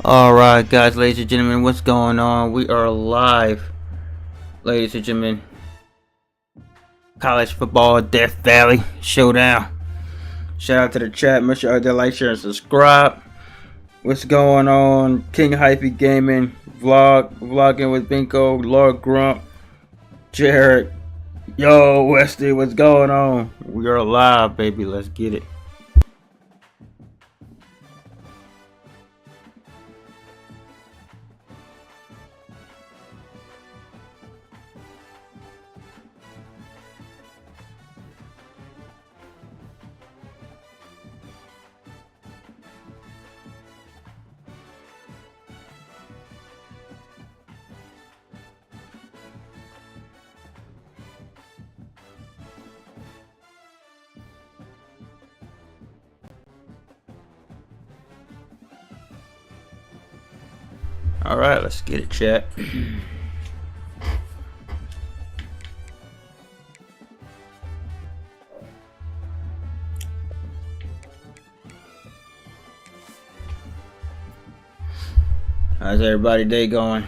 Alright guys, ladies and gentlemen, what's going on? We are live, ladies and gentlemen. College football, Death Valley, Showdown. Shout out to the chat, make sure you like, share, and subscribe. What's going on? King Hypey Gaming, vlogging with Binko, Lord Grump, Jared. Yo, Westy, what's going on? We are live, baby, let's get it. Alright, let's get it, chat. How's everybody day going?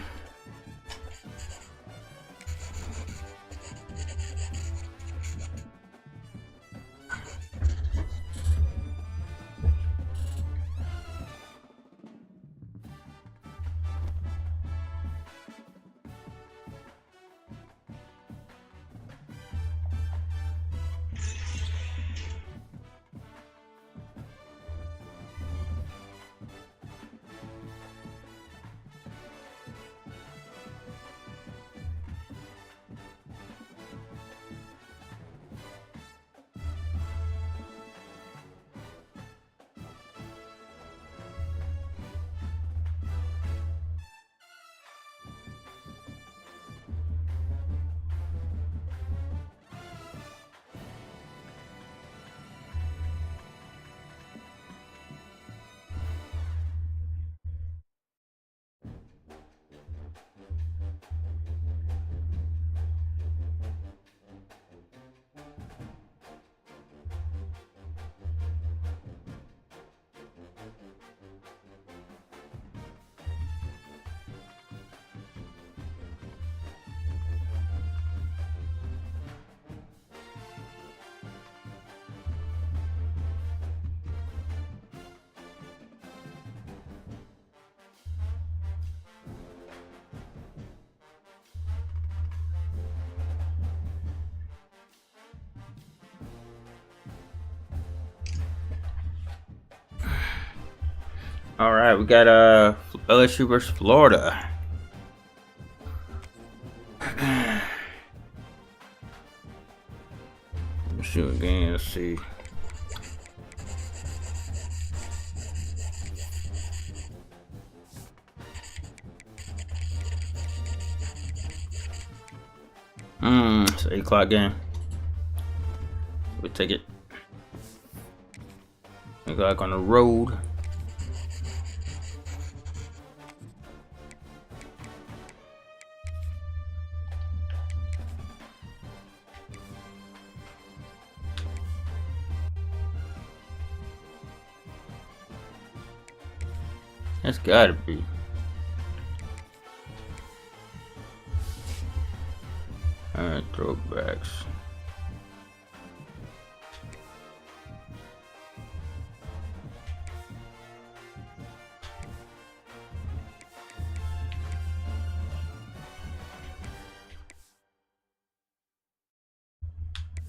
All right, we got LSU versus Florida. Let's shoot again. Let's see. It's an 8 o'clock game. We take it. 8 o'clock on the road. That's gotta be. Alright, throwbacks.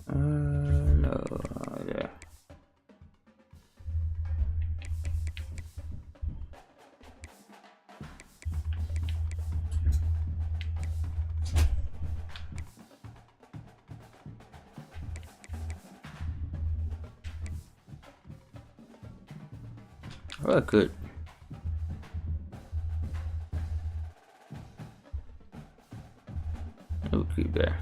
No, yeah. Oh, good. We'll keep that.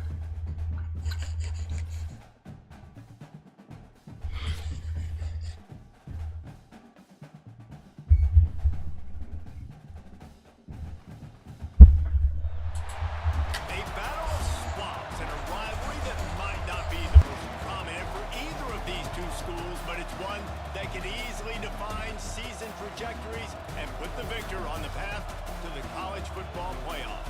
But it's one They can easily define season trajectories and put the victor on the path to the college football playoff.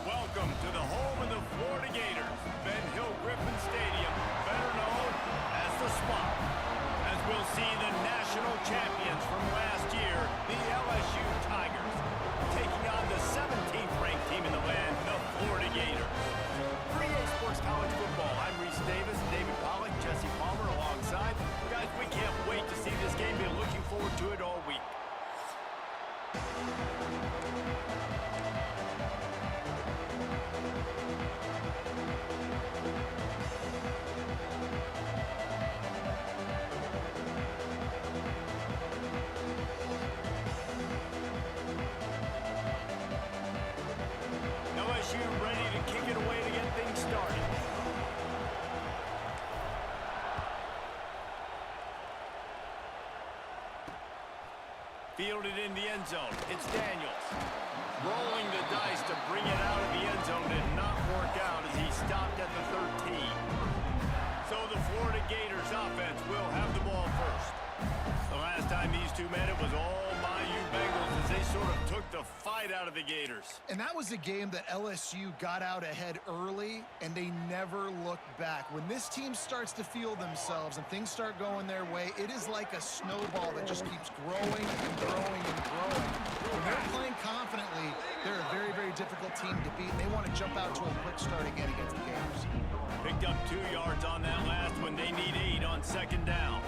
Welcome to the home of the Florida Gators, Ben Hill Griffin Stadium, better known as the Spot. As we'll see the national champions from last year, the LSU Tigers, taking on the 17th ranked team in the land, the Florida Gators. For EA Sports College Football, I'm Reese Davis, David Pollack, Jesse Palmer alongside. Guys, we can't wait to see this game. Been looking forward to it all week. LSU ready to kick it away to get things started. Fielded in the end zone. It's Daniels. Rolling the dice to bring it out of the end zone did not work out as he stopped at the 13. So the Florida Gators offense will have the ball first. The last time these two met, it was all Bayou Bengals as they sort of took the fight out of the Gators. And that was a game that LSU got out ahead early, and they never looked back. When this team starts to feel themselves and things start going their way, it is like a snowball that just keeps growing and growing and growing. When they're playing confidently, they're a very, very difficult team to beat, and they want to jump out to a quick start again against the Gators. Picked up 2 yards on that last one. They need 8 on second down.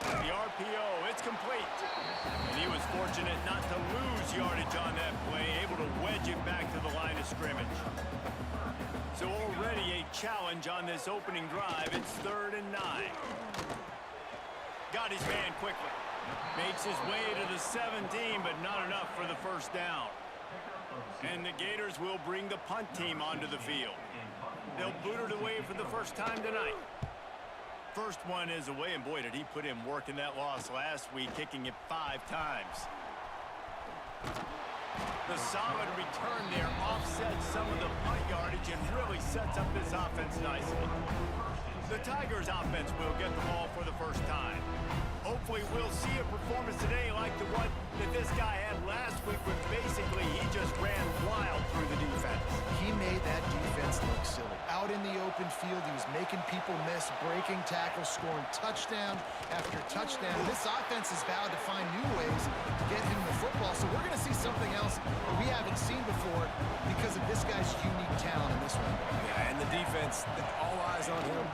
The RPO, it's complete. And he was fortunate not to lose yardage on that play, able to wedge it back to the line of scrimmage. So already a challenge on this opening drive. It's 3rd and 9. Got his man quickly. Makes his way to the 17, but not enough for the first down. And the Gators will bring the punt team onto the field. They'll boot it away for the first time tonight. First one is away, and boy, did he put in work in that loss last week, kicking it 5 times. The solid return there offsets some of the punt yardage and really sets up this offense nicely. The Tigers offense will get the ball for the first time. Hopefully we'll see a performance today like the one that this guy had last week, where basically he just ran wild through the defense. He made that defense look silly. Out in the open field, he was making people miss, breaking tackles, scoring touchdown after touchdown. This offense has vowed to find new ways to get him the football, so we're going to see something else that we haven't seen before because of this guy's unique talent in this one. Yeah, and the defense, all eyes on him.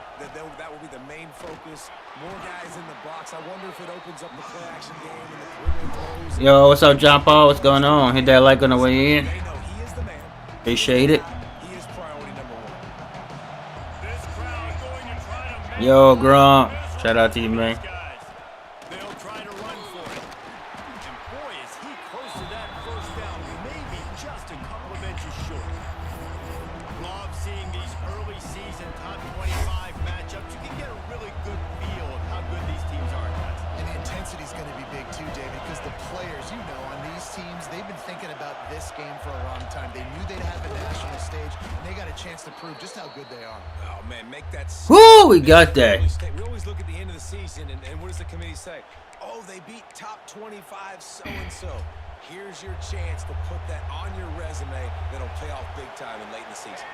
That will be the main focus. More guys in the box. I wonder if it opens up the play-action game and the perimeter throws. Yo, what's up, John Paul? What's going on? Hit that like on the way in. They know he is the man. Appreciate it. He is priority number 1. This crowd going to try to make Yo, Gronk. Shout out to you, man. They'll try to run for it. And boy, is he close to that first down, maybe just a couple of inches short. Love seeing these early season top 25 matchups. You can get a really good feel of how good these teams are, guys. And the intensity is going to be big too, David, because the players, you know, on these teams, they've been thinking about this game for a long time. They knew they'd have a national stage, and they got a chance to prove just how good they are. Oh, man, make that... Woo, we got that. We always look at the end of the season, and what does the committee say? Oh, they beat top 25 so-and-so. Here's your chance to put that on your resume that'll pay off big time and late in the season.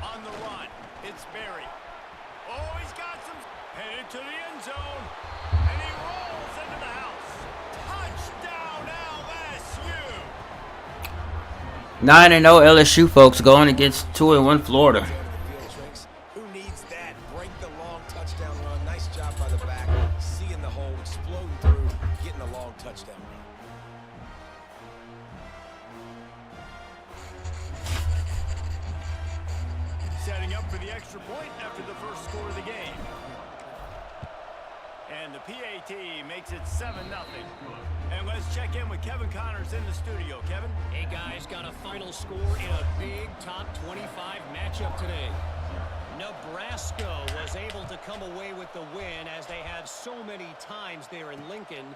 On the run, it's Berry. Oh, he's got some... Headed to the end zone. And he rolls into the house. Touchdown, LSU. 9-0 LSU, folks, going against 2-1 Florida. Who needs that? Break the long touchdown run. Nice job by the back. Seeing the hole, exploding through, getting a long touchdown run. Setting up for the extra point after the first score of the game. And the PAT makes it 7-0. And let's check in with Kevin Connors in the studio. Kevin? Hey, guys, got a final score in a big top 25 matchup today. Nebraska was able to come away with the win, as they have so many times there in Lincoln.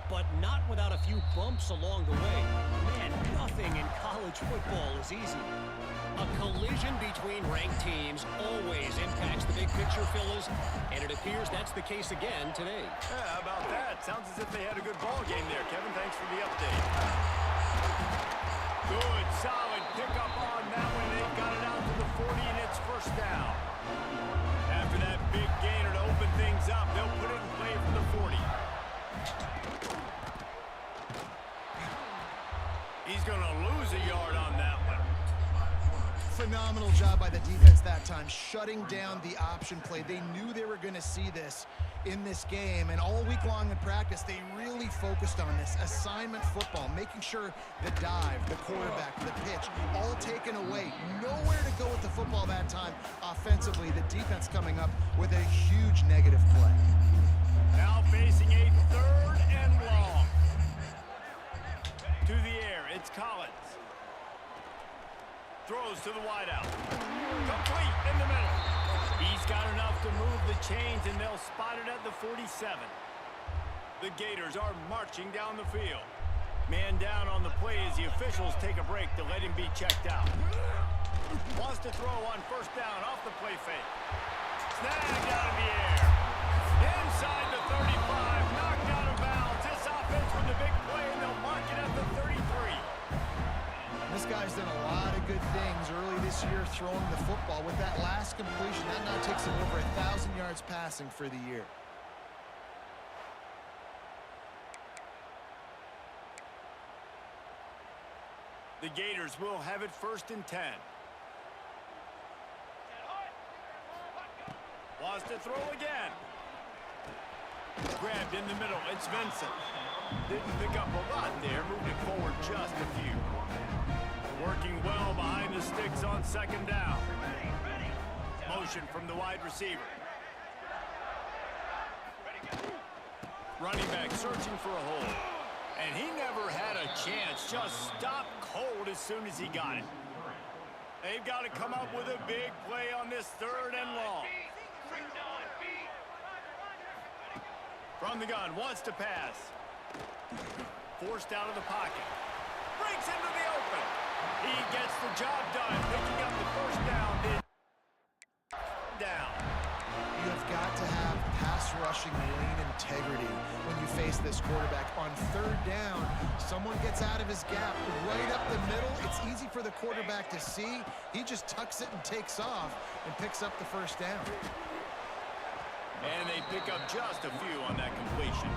but not without a few bumps along the way. Man, nothing in college football is easy. A collision between ranked teams always impacts the big picture, fellas, and it appears that's the case again today. Yeah, how about that? Sounds as if they had a good ball game there, Kevin. Thanks for the update. Good, solid pickup on that one. They got it out to the 40, and it's first down. After that big gainer to open things up, they'll put it in play from the 40. He's going to lose a yard on that one. Phenomenal job by the defense that time, shutting down the option play. They knew they were going to see this in this game, and all week long in practice, they really focused on this assignment football, making sure the dive, the quarterback, the pitch, all taken away. Nowhere to go with the football that time offensively. The defense coming up with a huge negative play. Now facing a third and long. To the air, it's Collins. Throws to the wideout. Complete in the middle. He's got enough to move the chains, and they'll spot it at the 47. The Gators are marching down the field. Man down on the play as the officials take a break to let him be checked out. Wants to throw on first down off the play fake. Snagged out of the air. Inside the 35. Knocked out of bounds. This offense with the big play, and they'll mark it at the 33. This guy's done a lot of good things early this year throwing the football. With that last completion, that now takes him over 1,000 yards passing for the year. The Gators will have it first and 10. Wants to throw again. Grabbed in the middle. It's Vincent. Didn't pick up a lot there. Moved it forward just a few. Working well behind the sticks on second down. Motion from the wide receiver. Running back searching for a hole. And he never had a chance. Just stopped cold as soon as he got it. They've got to come up with a big play on this third and long. From the gun, wants to pass. Forced out of the pocket. Breaks into the open. He gets the job done, picking up the first down. Down. You have got to have pass rushing lane integrity when you face this quarterback. On third down, someone gets out of his gap right up the middle. It's easy for the quarterback to see. He just tucks it and takes off and picks up the first down. And they pick up just a few on that completion.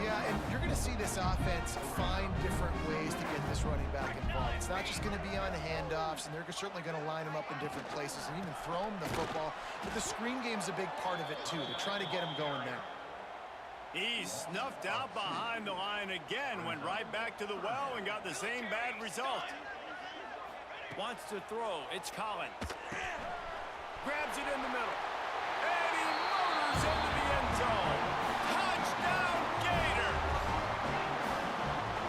Yeah, and you're going to see this offense find different ways to get this running back involved. It's not just going to be on handoffs, and they're certainly going to line him up in different places and even throw him the football. But the screen game's a big part of it, too, to try to get him going there. He's snuffed out behind the line again, went right back to the well and got the same bad result. Wants to throw. It's Collins. Grabs it in the middle. And he motors into the end zone. Touchdown, Gator!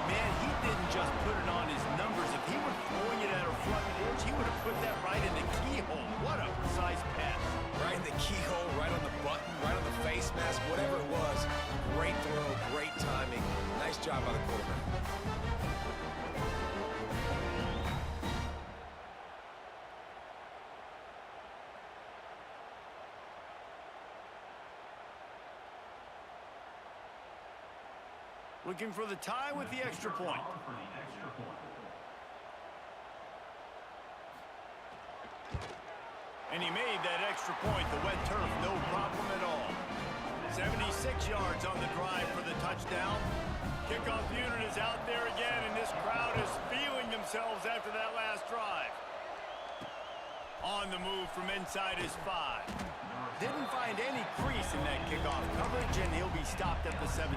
Man, he didn't just put it on his numbers. If he were throwing it at a front porch, he would have put that right in the keyhole. What a precise pass. Right in the keyhole, right on the button, right on the face mask, whatever it was. Great throw, great timing. Nice job by the quarterback. Looking for the tie with the extra point. And he made that extra point, the wet turf, no problem at all. 76 yards on the drive for the touchdown. Kickoff unit is out there again, and this crowd is feeling themselves after that last drive. On the move from inside his 5. Didn't find any crease in that kickoff coverage, and he'll be stopped at the 17.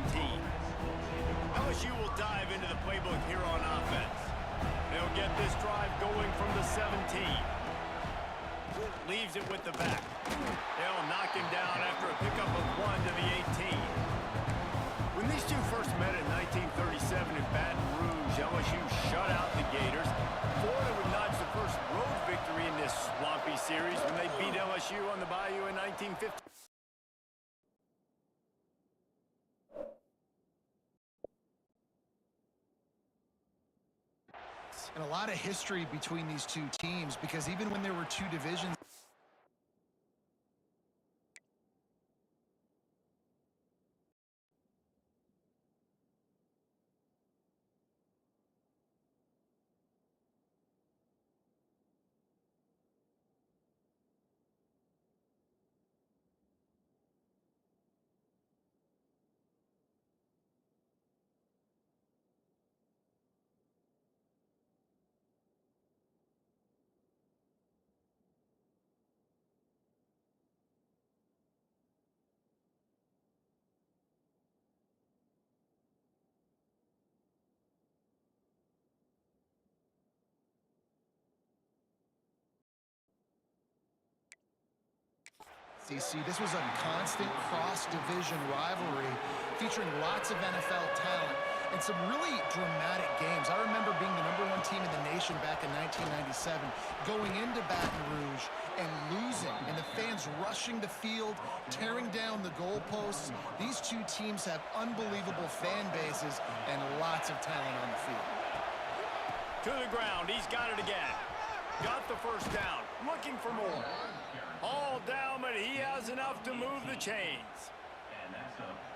LSU will dive into the playbook here on offense. They'll get this drive going from the 17. Leaves it with the back. They'll knock him down after a pickup of 1 to the 18. When these two first met in 1937 in Baton Rouge, LSU shut out the Gators. Florida would notch the first road victory in this swampy series when they beat LSU on the Bayou in 1950. And a lot of history between these two teams, because even when there were two divisions, this was a constant cross-division rivalry featuring lots of NFL talent and some really dramatic games. I remember being the #1 team in the nation back in 1997, going into Baton Rouge and losing, and the fans rushing the field, tearing down the goalposts. These two teams have unbelievable fan bases and lots of talent on the field. To the ground, he's got it again. Got the first down, looking for more. All down, but he has enough to move the chains.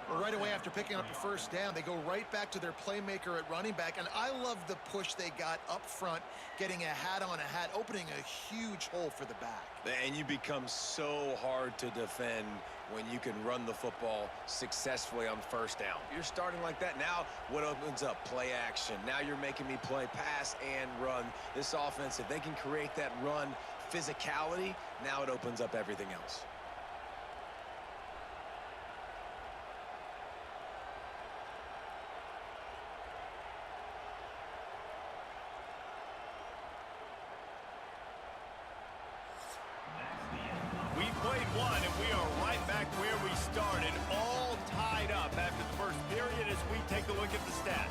Well, right away after picking up the first down, they go right back to their playmaker at running back, and I love the push they got up front, getting a hat on a hat, opening a huge hole for the back. And you become so hard to defend when you can run the football successfully on first down. You're starting like that. Now what opens up? Play action. Now you're making me play pass and run. This offense, if they can create that run physicality, now it opens up everything else. We played one, and we are right back where we started, all tied up after the first period as we take a look at the stats.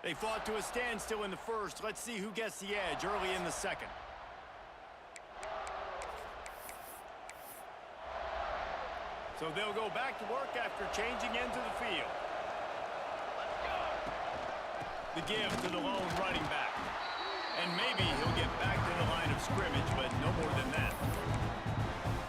They fought to a standstill in the first. Let's see who gets the edge early in the second. So they'll go back to work after changing into the field. The give to the lone running back. And maybe he'll get back to the line of scrimmage, but no more than that.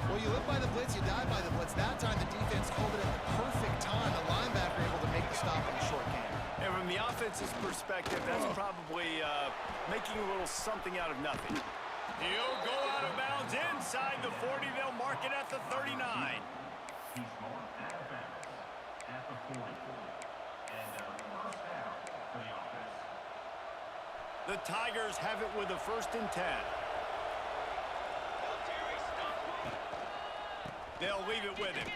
Well, you live by the blitz, you die by the blitz. That time the defense called it at the perfect time. The linebacker able to make the stop in the short game. And from the offense's perspective, that's probably making a little something out of nothing. He'll go out of bounds inside the 40. They'll mark it at the 39. He's going out of bounds at the 44. And first down for the offense. The Tigers have it with a 1st and 10. They'll leave it with him.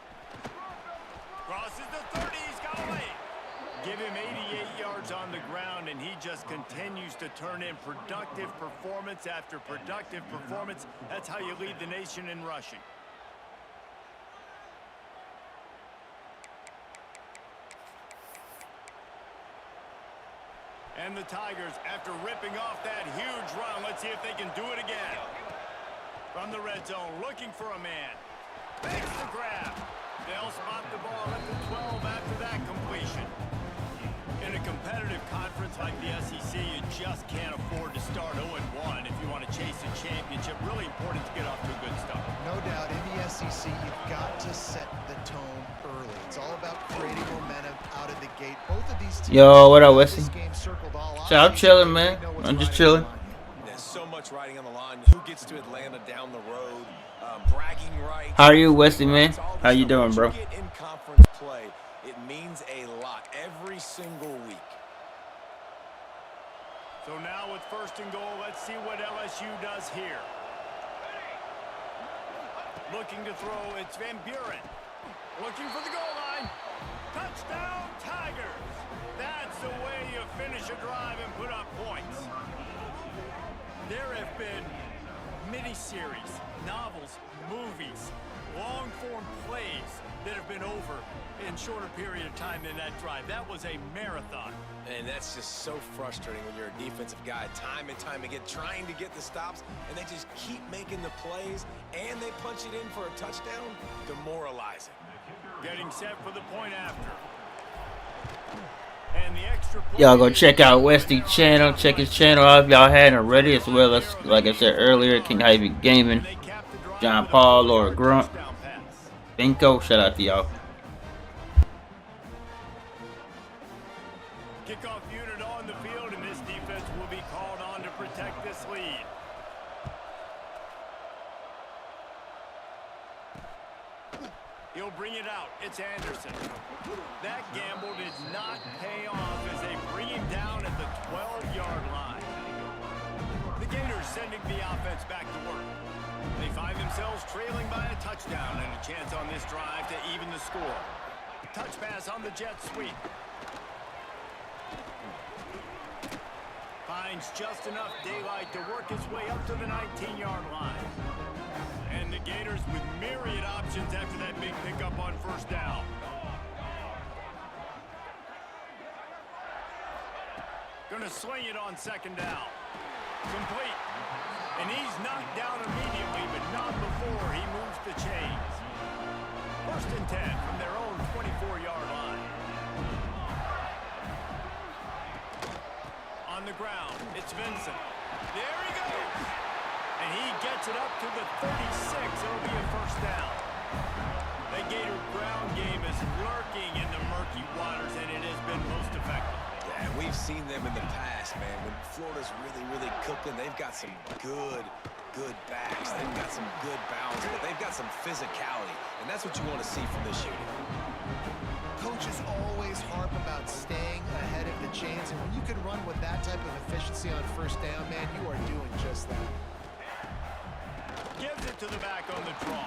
Crosses the 30. He's got away. Give him 88 yards on the ground, and he just continues to turn in productive performance after productive performance. That's how you lead the nation in rushing. And the Tigers, after ripping off that huge run, let's see if they can do it again. From the red zone, looking for a man. Makes the grab. They'll spot the ball at the 12 after that completion. In a competitive conference like the SEC, you just can't afford to start 0-1 if you want to chase a championship. Really important to get off to a good start. No doubt, in the SEC, you've got to set the tone early. It's all about creating momentum out of the gate. Both of these teams. Yo, what up, Wesley? So I'm chilling, man. I'm just chilling. There's so much riding on the line. Who gets to Atlanta down the road? Bragging rights. How are you, Wesley, man? How you doing, bro? Get in conference play, it means a lot every single week. So now with 1st and goal, let's see what LSU does here. Looking to throw, it's Van Buren. Looking for the goal line. Touchdown, Tigers. That's the way you finish a drive and put up points. There have been miniseries, novels, movies, long-form plays that have been over in shorter period of time than that drive. That was a marathon. And that's just so frustrating when you're a defensive guy, time and time again, trying to get the stops, and they just keep making the plays, and they punch it in for a touchdown. Demoralizing. Getting set for the point after. And the extra point. Y'all go check out Westy channel. Check his channel out if y'all hadn't already, as well as, like I said earlier, King Hype Gaming, John Paul, Laura Grunt, Binko. Shout out to y'all. Kickoff unit on the field, and this defense will be called on to protect this lead. He'll bring it out. It's Anderson. That gamble did not pay off as they bring him down at the 12-yard line. The Gators sending the offense back to work. They find themselves trailing by a touchdown and a chance on this drive to even the score. Touch pass on the jet sweep. Finds just enough daylight to work his way up to the 19-yard line. And the Gators with myriad options after that big pickup on first down. Gonna sling it on second down. Complete. And he's knocked down immediately, but not before he moves the chains. First and 10 from their own 24-yard line. On the ground, it's Vincent. There he goes. And he gets it up to the 36. It'll be a first down. The Gator ground game is lurking in the murky waters, and it has been most effective. Yeah, and we've seen them in the past, man. When Florida's really cooking, they've got some good backs. They've got some good balance, but they've got some physicality, and that's what you want to see from this unit. Coaches always harp about staying ahead of the chains, and when you can run with that type of efficiency on first down, man, you are doing just that. Gives it to the back on the draw.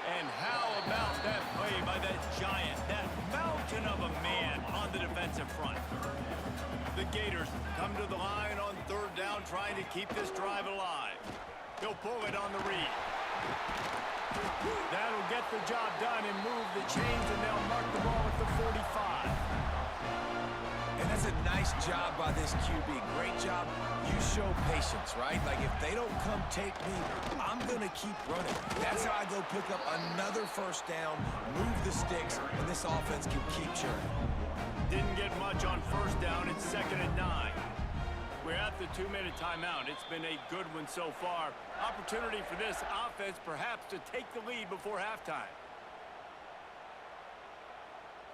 And how about that play by that giant, that mountain of a man on the defensive front? The Gators come to the line on third down, trying to keep this drive alive. He'll pull it on the read. That'll get the job done and move the chains, and they'll mark the ball at the 45. And that's a nice job by this QB. Great job. You show patience, right? Like, if they don't come take me, I'm going to keep running. That's how I go pick up another first down, move the sticks, and this offense can keep churning. Didn't get much on first down. It's 2nd and 9. We're at the 2-minute timeout. It's been a good one so far. Opportunity for this offense perhaps to take the lead before halftime.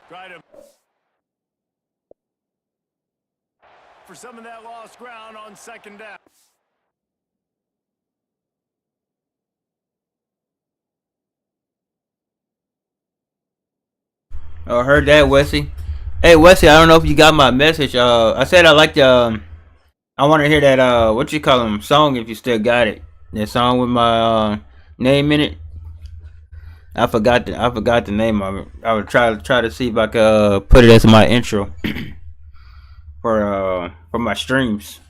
Try to for some of that lost ground on second down. Oh, heard that, Wesley. Hey, Wesley, I don't know if you got my message. I said I like the. I want to hear that. What you call them song? If you still got it, that song with my name in it. I forgot the name of it. I would try to see if I could put it as my intro for my streams.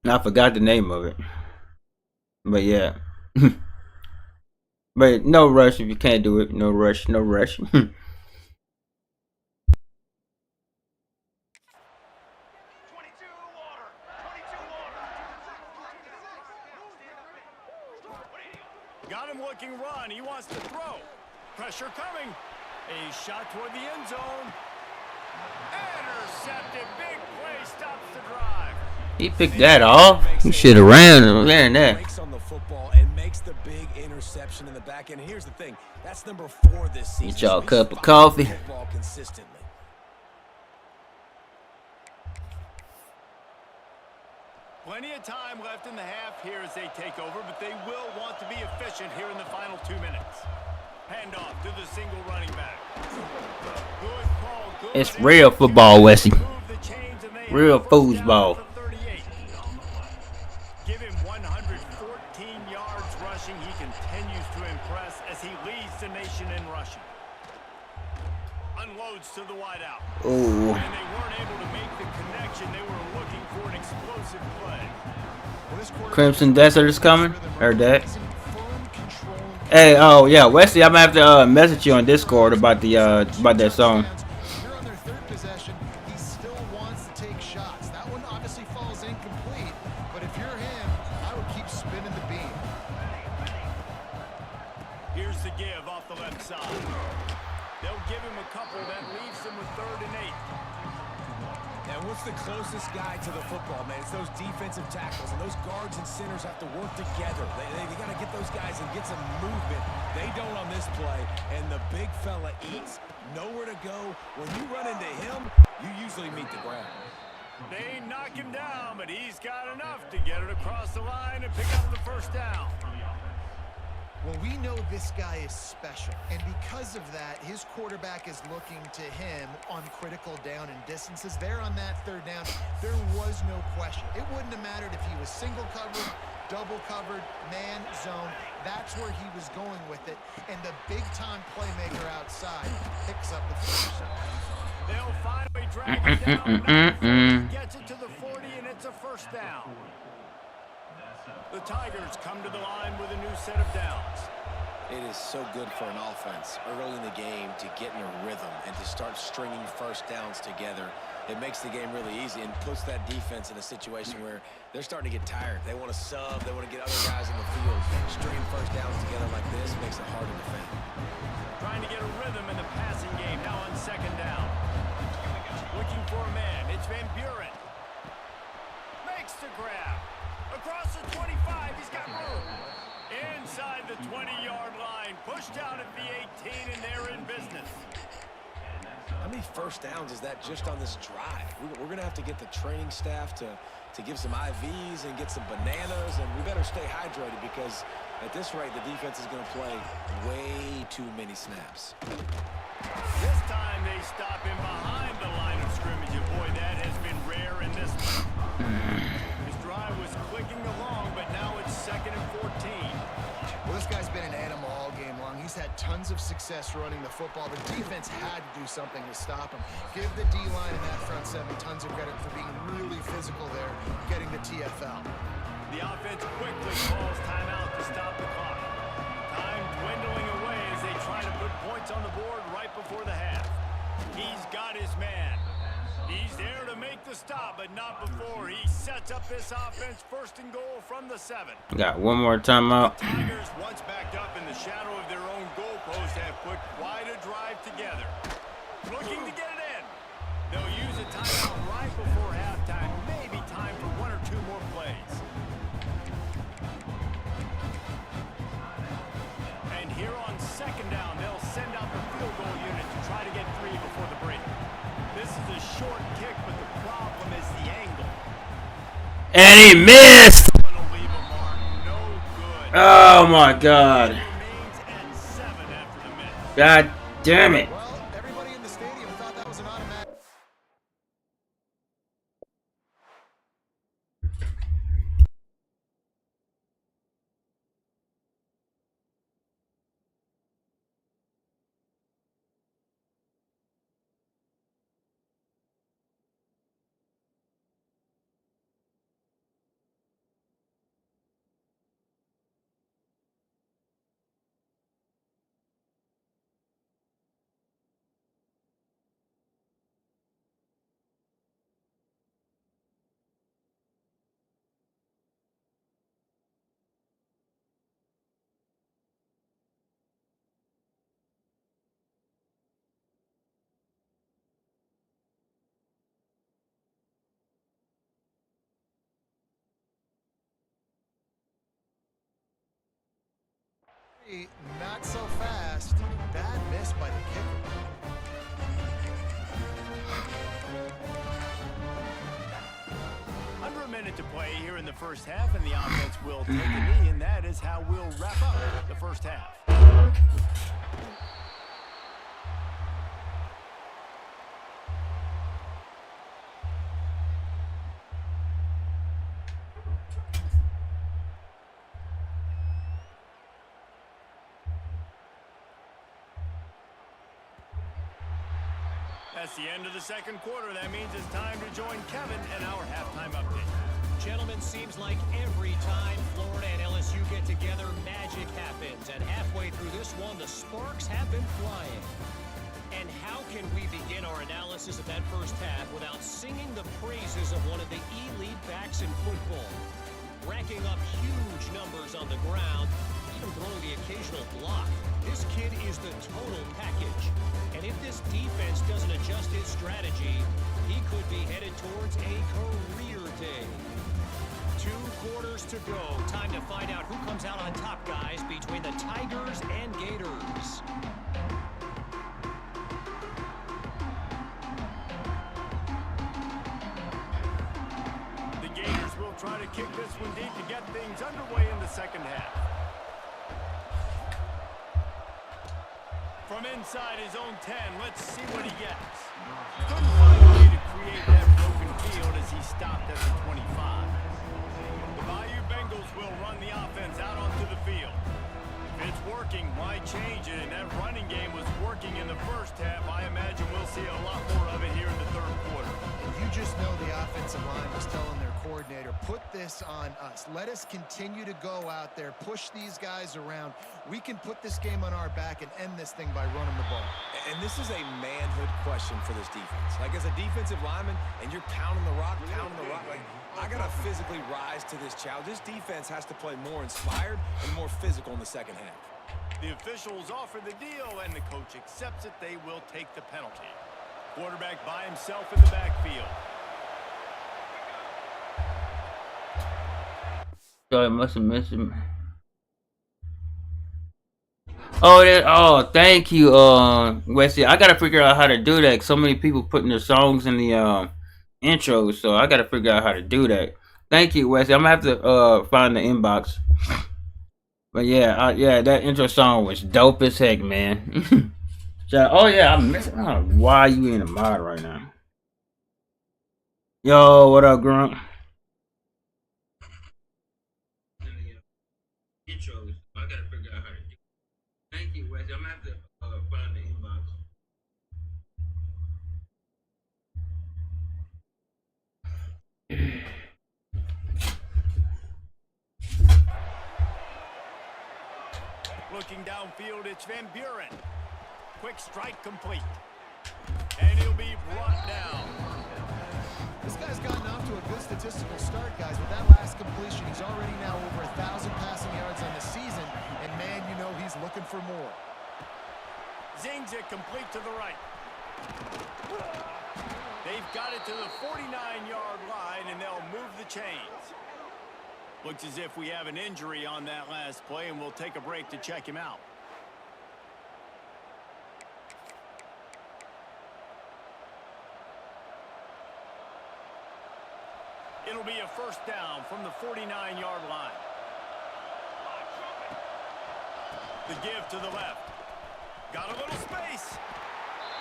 I forgot the name of it, but yeah. But no rush if you can't do it. No rush. No rush. Got him looking run. He wants to throw. Pressure coming. A shot toward the end zone. Intercepted. Big play stops the drive. He picked that off. He should have ran that. Breaks on the football and makes the big interception in the back end. Here's the thing. That's number 4 this season. Get y'all a cup of coffee. Football consistently. Plenty of time left in the half here as they take over, but they will want to be efficient here in the final 2 minutes. Handoff to the single running back. Good call, good. It's real football, Wesley. Real foosball. Give him 114 yards rushing. He continues to impress as he leads the nation in rushing. Unloads to the wideout. Ooh. And they weren't able to make the connection. They were looking for an explosive play. Crimson Desert is coming. Heard that. Hey, oh yeah, Wesley, I'm gonna have to message you on Discord about that song. Here on their third possession, he still wants to take shots. That one obviously falls incomplete, but if you're him, I would keep spinning the beam. Here's the give off the left side. They'll give him a couple. That leaves him with 3rd and 8. And what's the closest guy to the football, man? It's those defensive tackles, and those guards and centers have to work together. They got to get those guys and get some movement. They don't on this play, and the big fella eats. Nowhere to go. When you run into him, you usually meet the ground. They knock him down, but he's got enough to get it across the line and pick up the 1st down. Well, we know this guy is special, and because of that, his quarterback is looking to him on critical down and distances. There on that 3rd down, there was no question. It wouldn't have mattered if he was single covered, double covered, man, zone. That's where he was going with it, and the big-time playmaker outside picks up the first. They'll finally drag it down. Gets it to the 40, and it's a 1st down. The Tigers come to the line with a new set of downs. It is so good for an offense early in the game to get in a rhythm and to start stringing 1st downs together. It makes the game really easy and puts that defense in a situation where they're starting to get tired. They want to sub. They want to get other guys in the field. Stringing 1st downs together like this makes it hard to defend. Trying to get a rhythm in the passing game now on 2nd down. Looking for a man. It's Van Buren. Makes the grab. Across the 25, he's got room. Inside the 20-yard line, pushed out at the 18, and they're in business. How many 1st downs is that just on this drive? We're going to have to get the training staff to give some IVs and get some bananas, and we better stay hydrated because at this rate, the defense is going to play way too many snaps. This time they stop him behind the line of scrimmage, and boy, that has been rare in this one. His drive was clicking along, but now it's 2nd and 14. Well, this guy's been an animal all game long. He's had tons of success running the football. The defense had to do something to stop him. Give the D-line and that front 7 tons of credit for being really physical there, getting the TFL. The offense quickly calls timeout to stop the clock. Time dwindling away as they try to put points on the board right before the half. He's got his man. He's there to make the stop, but not before he sets up this offense 1st and goal from the 7. Got one more timeout. The Tigers, once backed up in the shadow of their own goalpost, have put quite a drive together. Looking to get it in. They'll use a timeout right before halftime. Maybe time for 1 or 2 more plays. And here on 2nd down, they'll send out the field goal unit to try to get 3 before the break. This is a short kick, but the problem is the angle. And he missed! Gonna leave a mark. No good. Oh my god. Remains at 7 after the miss. God damn it. Well, everybody in the stadium thought that was an automatic. Not so fast. Bad miss by the kicker. Under a minute to play here in the 1st half, and the offense will take a knee, and that is how we'll wrap up the 1st half. That's the end of the 2nd quarter. That means it's time to join Kevin in our halftime update. Gentlemen, seems like every time Florida and LSU get together, magic happens. And halfway through this one, the sparks have been flying. And how can we begin our analysis of that first half without singing the praises of one of the elite backs in football? Racking up huge numbers on the ground, even throwing the occasional block. This kid is the total package. And if this defense doesn't adjust its strategy, he could be headed towards a career day. 2 quarters to go. Time to find out who comes out on top, guys, between the Tigers and Gators. The Gators will try to kick this one deep to get things underway in the second half. From inside his own 10, let's see what he gets. Couldn't find a way to create that broken field as he stopped at the 25. The Bayou Bengals will run the offense out onto the field. If it's working, why change it? And that running game was working in the first half. I imagine we'll see a lot more of it here in the third quarter. And you just know the offensive line was telling their coordinator, put this on us. Let us continue to go out there, push these guys around. We can put this game on our back and end this thing by running the ball. And this is a manhood question for this defense. Like, as a defensive lineman, and you're pounding the rock, like, I got to physically rise to this challenge. This defense has to play more inspired and more physical in the second half. The officials offer the deal, and the coach accepts it. They will take the penalty. Quarterback by himself in the backfield. So I must have missed him. Oh, thank you, Wesley. I gotta figure out how to do that. So many people putting their songs in the intro, so I gotta figure out how to do that. Thank you, Wesley. I'm gonna have to find the inbox. But yeah, that intro song was dope as heck, man. Oh yeah, I'm missing. I don't know why you in a mod right now. Yo, what up, Grunt? Intros. I gotta figure out how to do. Thank you, Wesley. I'm gonna have to find the inbox. Looking downfield, it's Van Buren. Quick strike complete. And he'll be brought down. This guy's gotten off to a good statistical start, guys. With that last completion, he's already now over 1,000 passing yards on the season. And, man, you know he's looking for more. Zings it complete to the right. They've got it to the 49-yard line, and they'll move the chains. Looks as if we have an injury on that last play, and we'll take a break to check him out. It'll be a first down from the 49-yard line. The give to the left. Got a little space.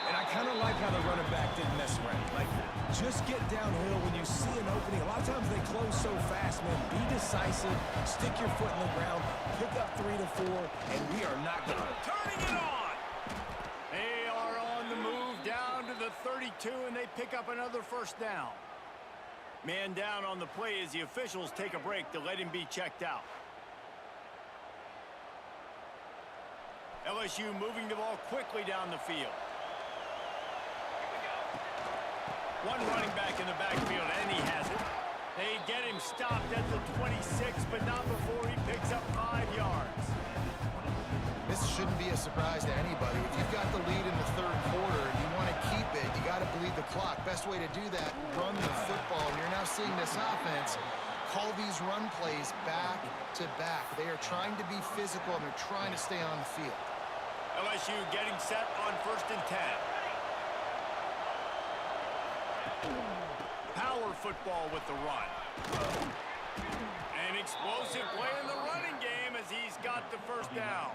And I kind of like how the running back didn't mess around. Like, just get downhill when you see an opening. A lot of times they close so fast, man. Be decisive, stick your foot in the ground, pick up 3 to 4, and we are not going to. Turning it on. They are on the move down to the 32, and they pick up another first down. Man down on the play as the officials take a break to let him be checked out. LSU moving the ball quickly down the field. One running back in the backfield, and he has it. They get him stopped at the 26, but not before he picks up 5 yards. This shouldn't be a surprise to anybody. If you've got the lead in the third quarter and you want to keep it, you got to bleed the clock. Best way to do that, run the football. And you're now seeing this offense call these run plays back to back. They are trying to be physical, and they're trying to stay on the field. LSU getting set on 1st and 10. Power football with the run. An explosive play in the running game as he's got the first down.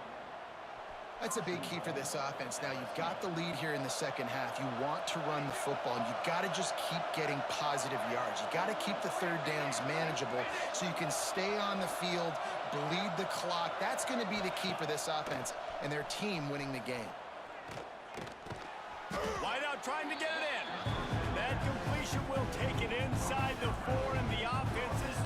That's a big key for this offense. Now, you've got the lead here in the second half. You want to run the football, and you've got to just keep getting positive yards. You've got to keep the third downs manageable so you can stay on the field, bleed the clock. That's going to be the key for this offense and their team winning the game. Wide out trying to get it in. That completion will take it inside the 4, and the offense is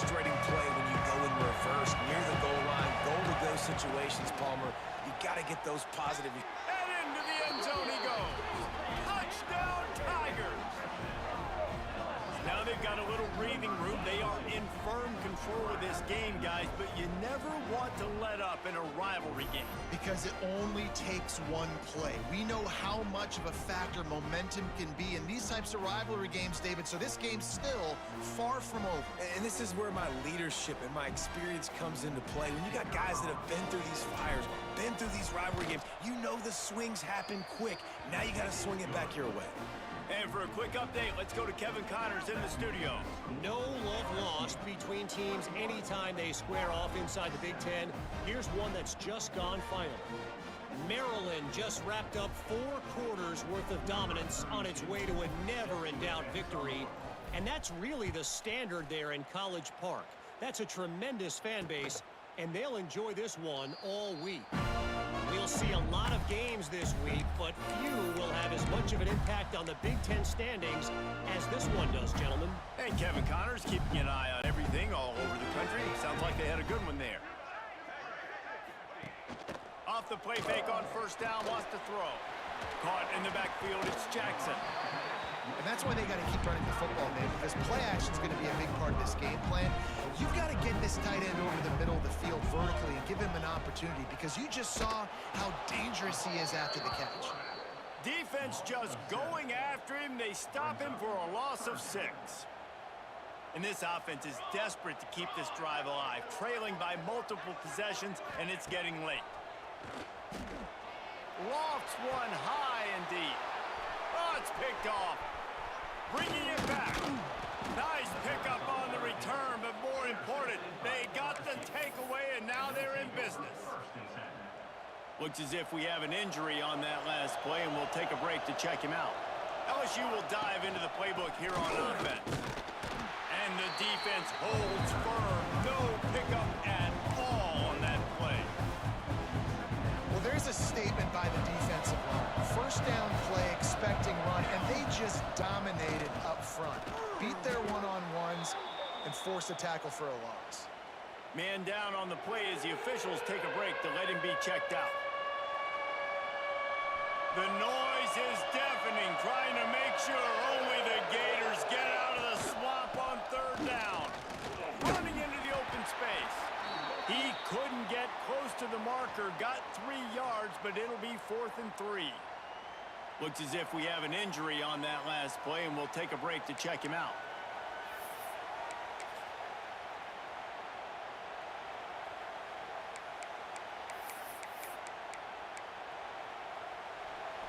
frustrating play when you go in reverse near the goal line. Goal-to-go situations, Palmer. You got to get those positive. And into the end zone he goes. Touchdown, Tigers. Now they've got a little breathing room. They are in firm control of this game, guys, but you never want to let up in a rivalry game. Because it only takes one play. We know how much of a factor momentum can be in these types of rivalry games, David, so this game's still far from over. And this is where my leadership and my experience comes into play. When you got guys that have been through these fires, been through these rivalry games, you know the swings happen quick. Now you got to swing it back your way. And for a quick update, let's go to Kevin Connors in the studio. No love lost between teams anytime they square off inside the Big Ten. Here's one that's just gone final. Maryland just wrapped up 4 quarters worth of dominance on its way to a never-in-doubt victory. And that's really the standard there in College Park. That's a tremendous fan base, and they'll enjoy this one all week. We'll see a lot of games this week, but few will have as much of an impact on the Big Ten standings as this one does, gentlemen. And Kevin Connors keeping an eye on everything all over the country. Sounds like they had a good one there. Off the play fake on first down, wants to throw. Caught in the backfield, it's Jackson. And that's why they got to keep running the football, man, because play action is going to be a big part of this game plan. You've got to get this tight end over the middle of the field vertically and give him an opportunity, because you just saw how dangerous he is after the catch. Defense just going after him. They stop him for a loss of 6. And this offense is desperate to keep this drive alive, trailing by multiple possessions, and it's getting late. Lofts one high and deep. Oh, it's picked off. Bringing it back. Nice pickup on the return, but more important, they got the takeaway, and now they're in business. Looks as if we have an injury on that last play, and we'll take a break to check him out. LSU will dive into the playbook here on offense. And the defense holds firm. No pickup at all on that play. Well, there's a statement by the defensive line. First down play, expecting run, and they just dominated up front. Beat their one-on-ones and forced a tackle for a loss. Man down on the play as the officials take a break to let him be checked out. The noise is deafening, trying to make sure only the Gators get out of the swamp on third down. Running into the open space. He couldn't get close to the marker, got 3 yards, but it'll be 4th and 3. Looks as if we have an injury on that last play, and we'll take a break to check him out.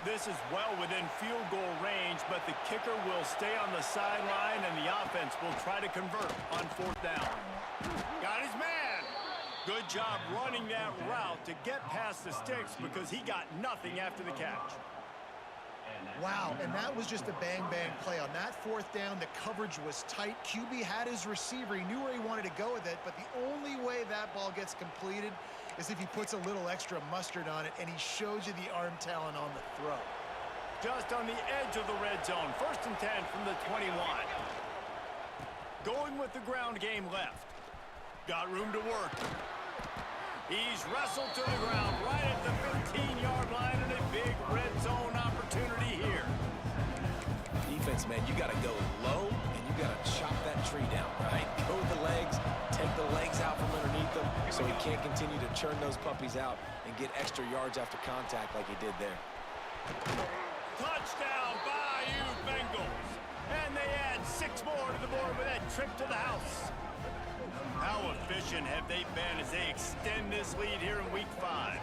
This is well within field goal range, but the kicker will stay on the sideline, and the offense will try to convert on 4th down. Got his man. Good job running that route to get past the sticks, because he got nothing after the catch. Wow, and that was just a bang-bang play. On that 4th down, the coverage was tight. QB had his receiver. He knew where he wanted to go with it, but the only way that ball gets completed is if he puts a little extra mustard on it, and he shows you the arm talent on the throw. Just on the edge of the red zone. 1st and 10 from the 21. Going with the ground game left. Got room to work. He's wrestled to the ground right at the 15-yard line, and a big red zone opportunity here. Defense, man, you got to go low, and you got to chop that tree down, right? Go with the legs, take the legs out from underneath them so he can't continue to churn those puppies out and get extra yards after contact like he did there. Touchdown, Bayou Bengals. And they add 6 more to the board with that trip to the house. How efficient have they been as they extend this lead here in Week 5?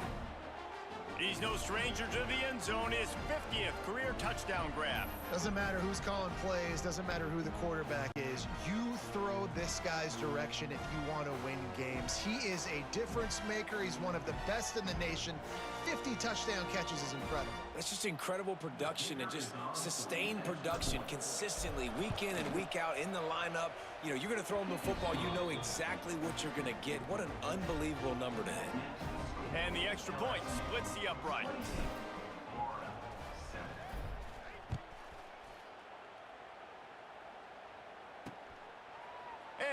He's no stranger to the end zone. His 50th career touchdown grab. Doesn't matter who's calling plays, doesn't matter who the quarterback is. You throw this guy's direction if you want to win games. He is a difference maker. He's one of the best in the nation. 50 touchdown catches is incredible. That's just incredible production and just sustained production consistently week in and week out in the lineup. You know, you're going to throw him the football, you know exactly what you're going to get. What an unbelievable number to hit. And the extra point splits the uprights.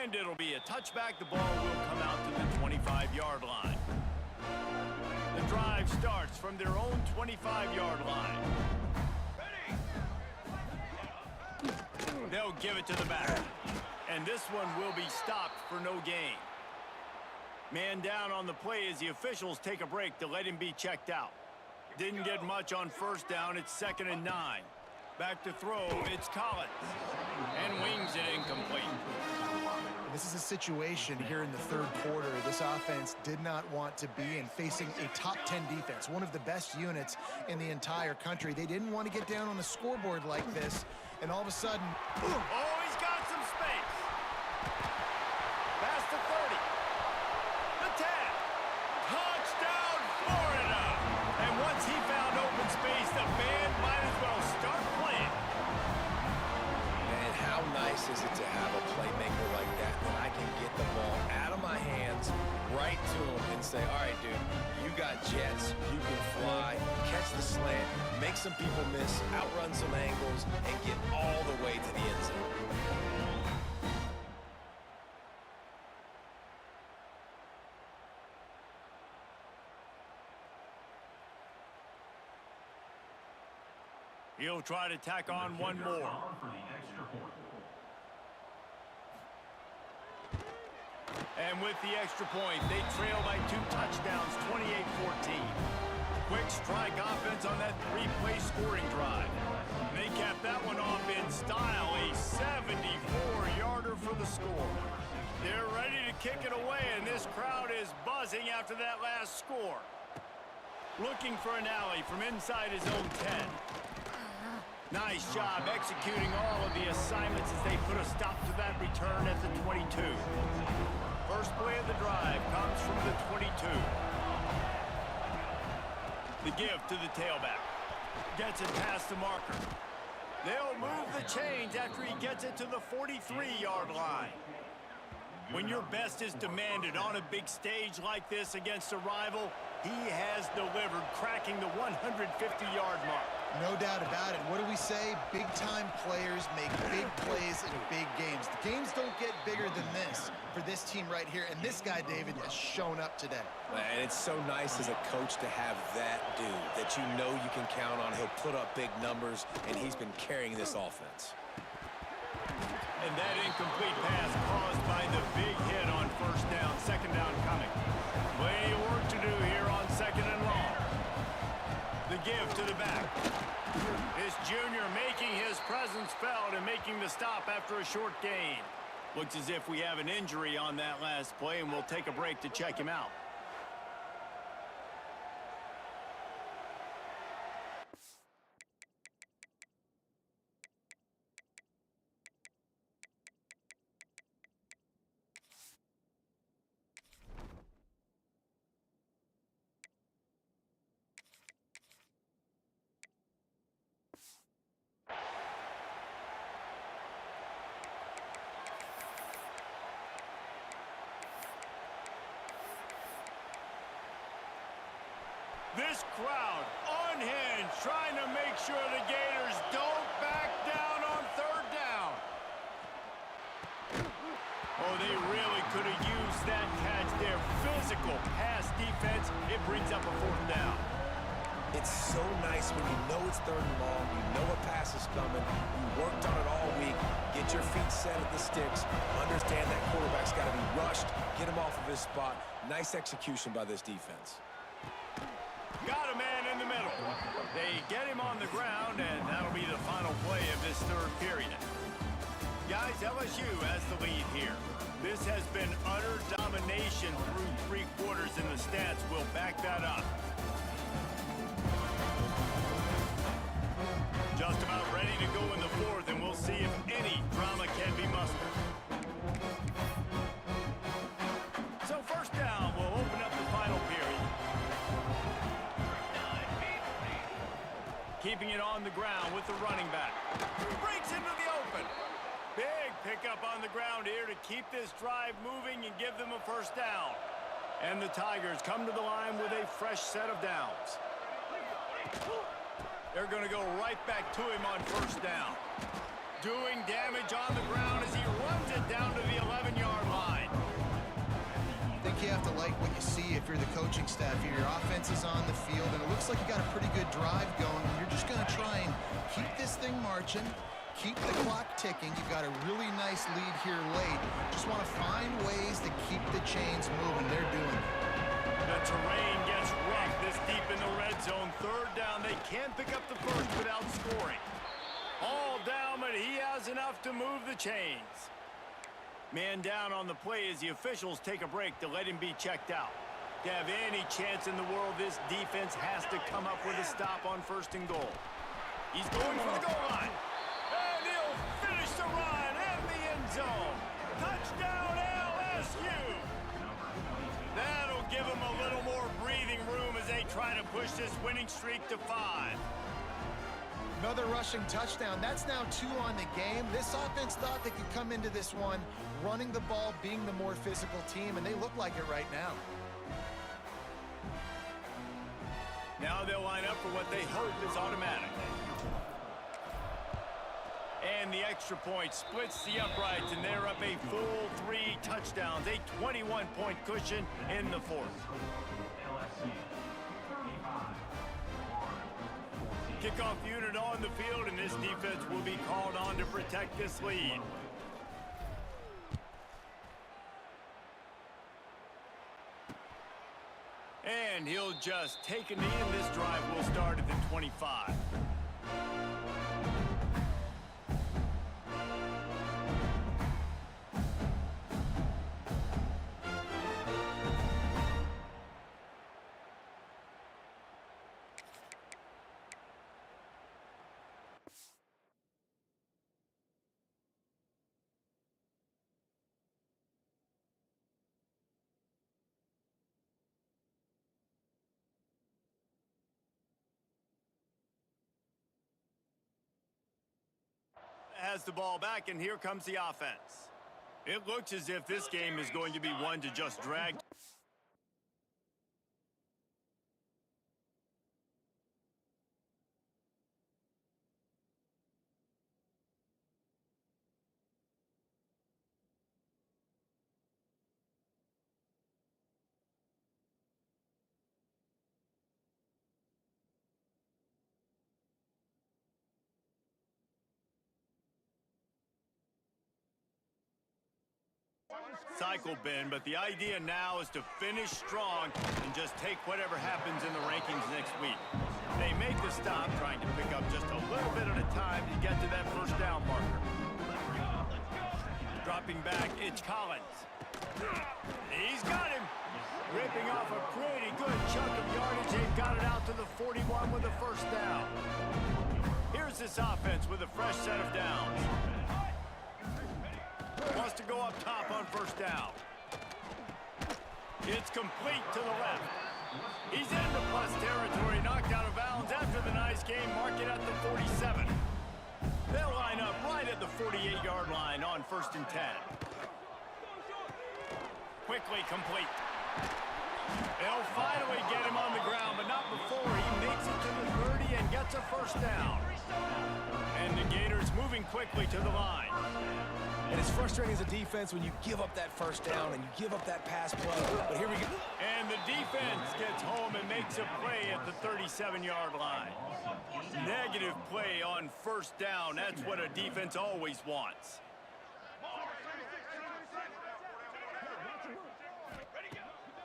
And And it'll be a touchback. The ball will come out to the 25-yard line. The drive starts from their own 25-yard line. They'll give it to the back. And this one will be stopped for no gain. Man down on the play as the officials take a break to let him be checked out. Didn't get much on first down. It's 2nd and 9. Back to throw. It's Collins. And wings it incomplete. This is a situation here in the third quarter this offense did not want to be in, facing a top 10 defense, one of the best units in the entire country. They didn't want to get down on the scoreboard like this, and all of a sudden, oh, he's got some space. Past the 30. The 10. Touchdown, Florida. And once he found open space, the band might as well start playing. And how nice is it to have a playmaker like that I can get the ball out of my hands right to him and say, all right, dude, you got jets, you can fly, catch the slant, make some people miss, outrun some angles, and get all the way to the end zone. He'll try to tack on one more. For the extra point. And with the extra point, they trail by 2 touchdowns, 28-14. Quick strike offense on that 3-play scoring drive. They capped that one off in style, a 74-yarder for the score. They're ready to kick it away, and this crowd is buzzing after that last score. Looking for an alley from inside his own 10. Nice job executing all of the assignments as they put a stop to that return at the 22. First play of the drive comes from the 22. The give to the tailback. Gets it past the marker. They'll move the chains after he gets it to the 43-yard line. When your best is demanded on a big stage like this against a rival, he has delivered, cracking the 150-yard mark. no doubt about it. What do we say? Big-time players make big plays in big games. The games don't get bigger than this for this team right here, and this guy, David, has shown up today. And it's so nice as a coach to have that dude that you know you can count on. He'll put up big numbers, and he's been carrying this offense. And that incomplete pass caused by the big hit on first down, second down coming. Plenty of work to do here on second and long. The give to the back. This junior making his presence felt and making the stop after a short gain. Looks as if we have an injury on that last play, and we'll take a break to check him out. This crowd, unhinged, trying to make sure the Gators don't back down on third down. Oh, they really could have used that catch there. Physical pass defense. It brings up a fourth down. It's so nice when you know it's third and long, you know a pass is coming, you worked on it all week, get your feet set at the sticks, understand that quarterback's got to be rushed, get him off of his spot. Nice execution by this defense. Got a man in the middle. They get him on the ground, and that'll be the final play of this third period. Guys, LSU has the lead here. This has been utter domination through three quarters, and the stats will back that up. Just about ready to go in the fourth, and we'll see if any drama can be mustered. So first down will open up the final period. Keeping it on the ground with the running back. Breaks into the open. Big pickup on the ground here to keep this drive moving and give them a first down. And the Tigers come to the line with a fresh set of downs. They're going to go right back to him on first down. Doing damage on the ground as he runs it down to the 11-yard you have to like what you see if you're the coaching staff here. Your offense is on the field, and it looks like you got a pretty good drive going. You're just going to try and keep this thing marching, keep the clock ticking. You've got a really nice lead here late. Just want to find ways to keep the chains moving. They're doing it. The terrain gets rough this deep in the red zone. Third down, they can't pick up the first without scoring. All down, but he has enough to move the chains. Man down on the play as the officials take a break to let him be checked out. To have any chance in the world, this defense has to come up with a stop on 1st and goal. He's going for the goal line. And he'll finish the run in the end zone. Touchdown LSU. That'll give him a little more breathing room as they try to push this winning streak to 5. Another rushing touchdown. That's now 2 on the game. This offense thought they could come into this one running the ball, being the more physical team, and they look like it right now. Now they'll line up for what they hope is automatic. And the extra point splits the uprights, and they're up a full 3 touchdowns, a 21-point cushion in the 4th. LSU 35. Kickoff unit on the field, and this defense will be called on to protect this lead. And he'll just take a knee, and this drive will start at the 25. Has the ball back, and here comes the offense. It looks as if this game is going to be one to just drag. Cycle bin, but the idea now is to finish strong and just take whatever happens in the rankings next week. They make the stop, trying to pick up just a little bit at a time to get to that 1st down marker. Dropping back, it's Collins. He's got him. Ripping off a pretty good chunk of yardage. They've got it out to the 41 with a 1st down. Here's this offense with a fresh set of downs. Wants to go up top on 1st down. It's complete to the left. He's into plus territory, knocked out of bounds after the nice game. Mark it at the 47. They'll line up right at the 48-yard line on 1st and 10. Quickly complete. They'll finally get him on the ground, but not before he makes it to the 30 and gets a 1st down. And the Gators moving quickly to the line. And it's frustrating as a defense when you give up that 1st down and you give up that pass play. But here we go. And the defense gets home and makes a play at the 37-yard line. Negative play on 1st down. That's what a defense always wants.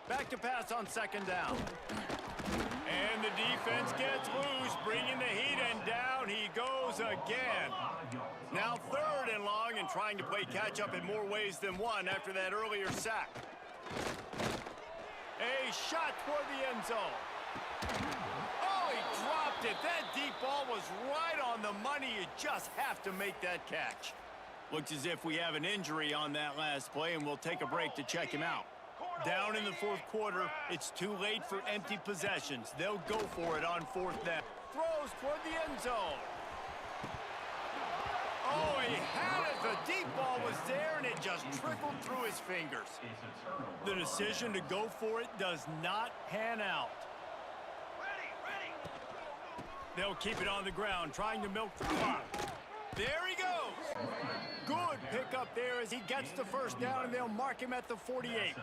Back to pass on 2nd down. And the defense gets loose, bringing the heat, and down he goes again. Now 3rd and long, and trying to play catch-up in more ways than one after that earlier sack. A shot toward the end zone. Oh, he dropped it. That deep ball was right on the money. You just have to make that catch. Looks as if we have an injury on that last play, and we'll take a break to check him out. Down in the 4th quarter, it's too late for empty possessions. They'll go for it on 4th down. Throws toward the end zone. Oh, he had it. The deep ball was there, and it just trickled through his fingers. The decision to go for it does not pan out. They'll keep it on the ground, trying to milk the clock. There he goes. Good pickup there as he gets the first down, and they'll mark him at the 48.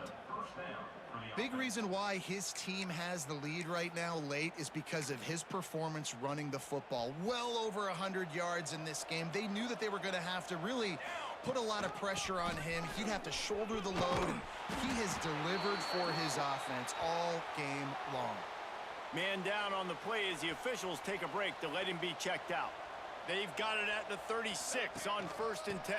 Big reason why his team has the lead right now late is because of his performance running the football. Well over 100 yards in this game. They knew that they were going to have to really put a lot of pressure on him. He'd have to shoulder the load, and he has delivered for his offense all game long. Man down on the play as the officials take a break to let him be checked out. They've got it at the 36 on 1st and 10.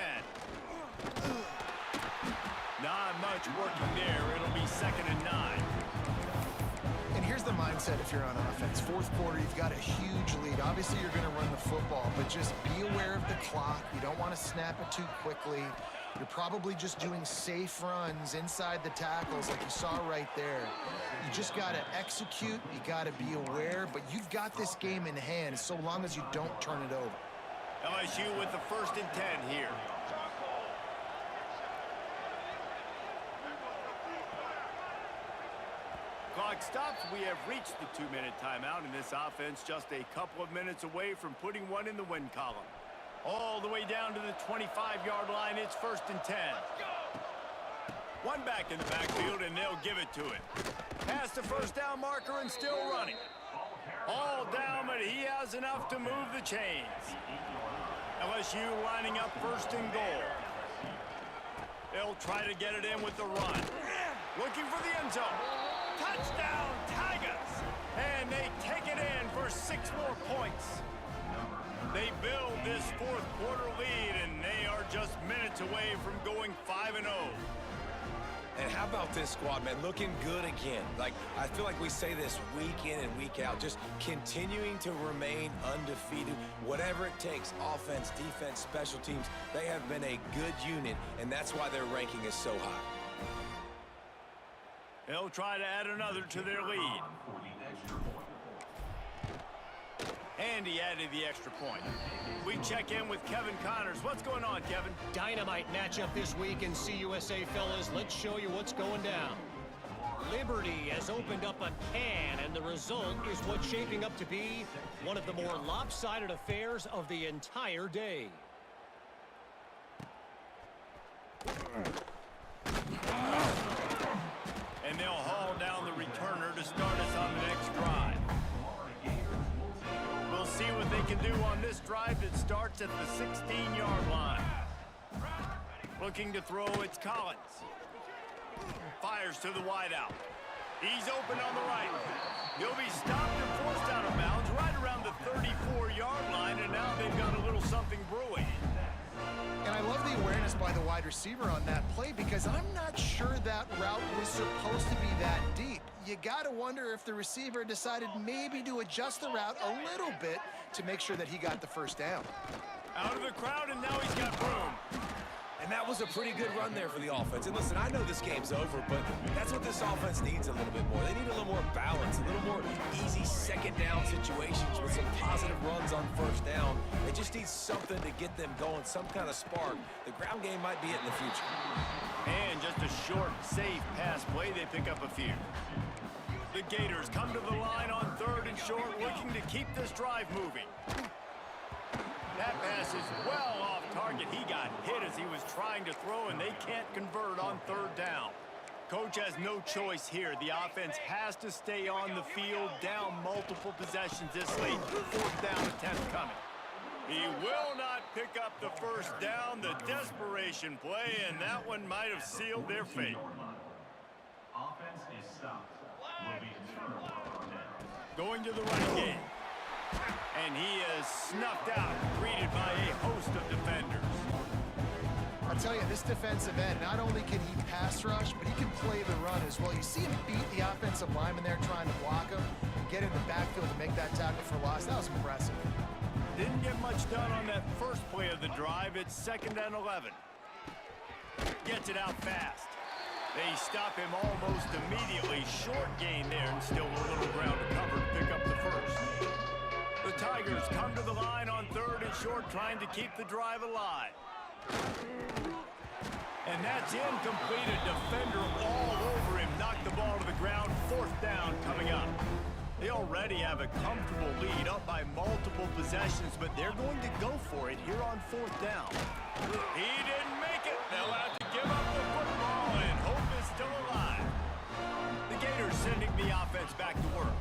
Not much working there. It'll be 2nd and 9. And here's the mindset if you're on offense. 4th quarter, you've got a huge lead. Obviously, you're going to run the football, but just be aware of the clock. You don't want to snap it too quickly. You're probably just doing safe runs inside the tackles like you saw right there. You just got to execute. You got to be aware, but you've got this game in hand so long as you don't turn it over. LSU with the 1st and 10 here. Clock stops. We have reached the 2-minute timeout, and this offense just a couple of minutes away from putting one in the win column. All the way down to the 25-yard line. It's 1st and 10. One back in the backfield, and they'll give it to him. Past the first down marker and still running. All down, but he has enough to move the chains. LSU lining up 1st and goal. They'll try to get it in with the run. Looking for the end zone. Touchdown, Tigers! And they take it in for 6 more points. They build this 4th quarter lead, and they are just minutes away from going 5-0. And how about this squad, man? Looking good again. Like, I feel like we say this week in and week out, just continuing to remain undefeated. Whatever it takes, offense, defense, special teams, they have been a good unit, and that's why their ranking is so high. They'll try to add another to their lead. And he added the extra point. We check in with Kevin Connors. What's going on, Kevin? Dynamite matchup this week in CUSA, fellas. Let's show you what's going down. Liberty has opened up a can, and the result is what's shaping up to be one of the more lopsided affairs of the entire day. And they'll haul down the returner to start us on the next drive. We'll see what they can do on this drive that starts at the 16-yard line. Looking to throw, it's Collins. Fires to the wideout. He's open on the right. He'll be stopped and forced out of bounds right around the 34-yard line, and now they've got a little something brewing. And I love the awareness by the wide receiver on that play because I'm not sure that route was supposed to be that deep. You got to wonder if the receiver decided maybe to adjust the route a little bit to make sure that he got the first down. Out of the crowd, and now he's got room. And that was a pretty good run there for the offense. And listen, I know this game's over, but that's what this offense needs a little bit more. They need a little more balance, a little more easy 2nd down situations with some positive runs on 1st down. They just need something to get them going, some kind of spark. The ground game might be it in the future. And just a short, safe pass play, they pick up a few. The Gators come to the line on 3rd and short, looking to keep this drive moving. That pass is well off target. He got hit as he was trying to throw, and they can't convert on 3rd down. Coach has no choice here. The offense has to stay on the field, down multiple possessions this late. 4th down attempt coming. He will not pick up the first down. The desperation play, and that one might have sealed their fate. Offense is stopped. Will be a turnover on downs. Going to the running game. And he is snuffed out, greeted by a host of defenders. I'll tell you, this defensive end, not only can he pass rush, but he can play the run as well. You see him beat the offensive lineman there trying to block him, get in the backfield to make that tackle for loss. That was impressive. Didn't get much done on that first play of the drive. It's 2nd and 11. Gets it out fast. They stop him almost immediately. Short gain there, and still a little ground to cover to pick up the first. The Tigers come to the line on 3rd and short, trying to keep the drive alive. And that's incomplete. A defender all over him. Knocked the ball to the ground. 4th down coming up. They already have a comfortable lead, up by multiple possessions, but they're going to go for it here on 4th down. He didn't make it. They'll have to give up the football, and hope is still alive. The Gators sending the offense back to work.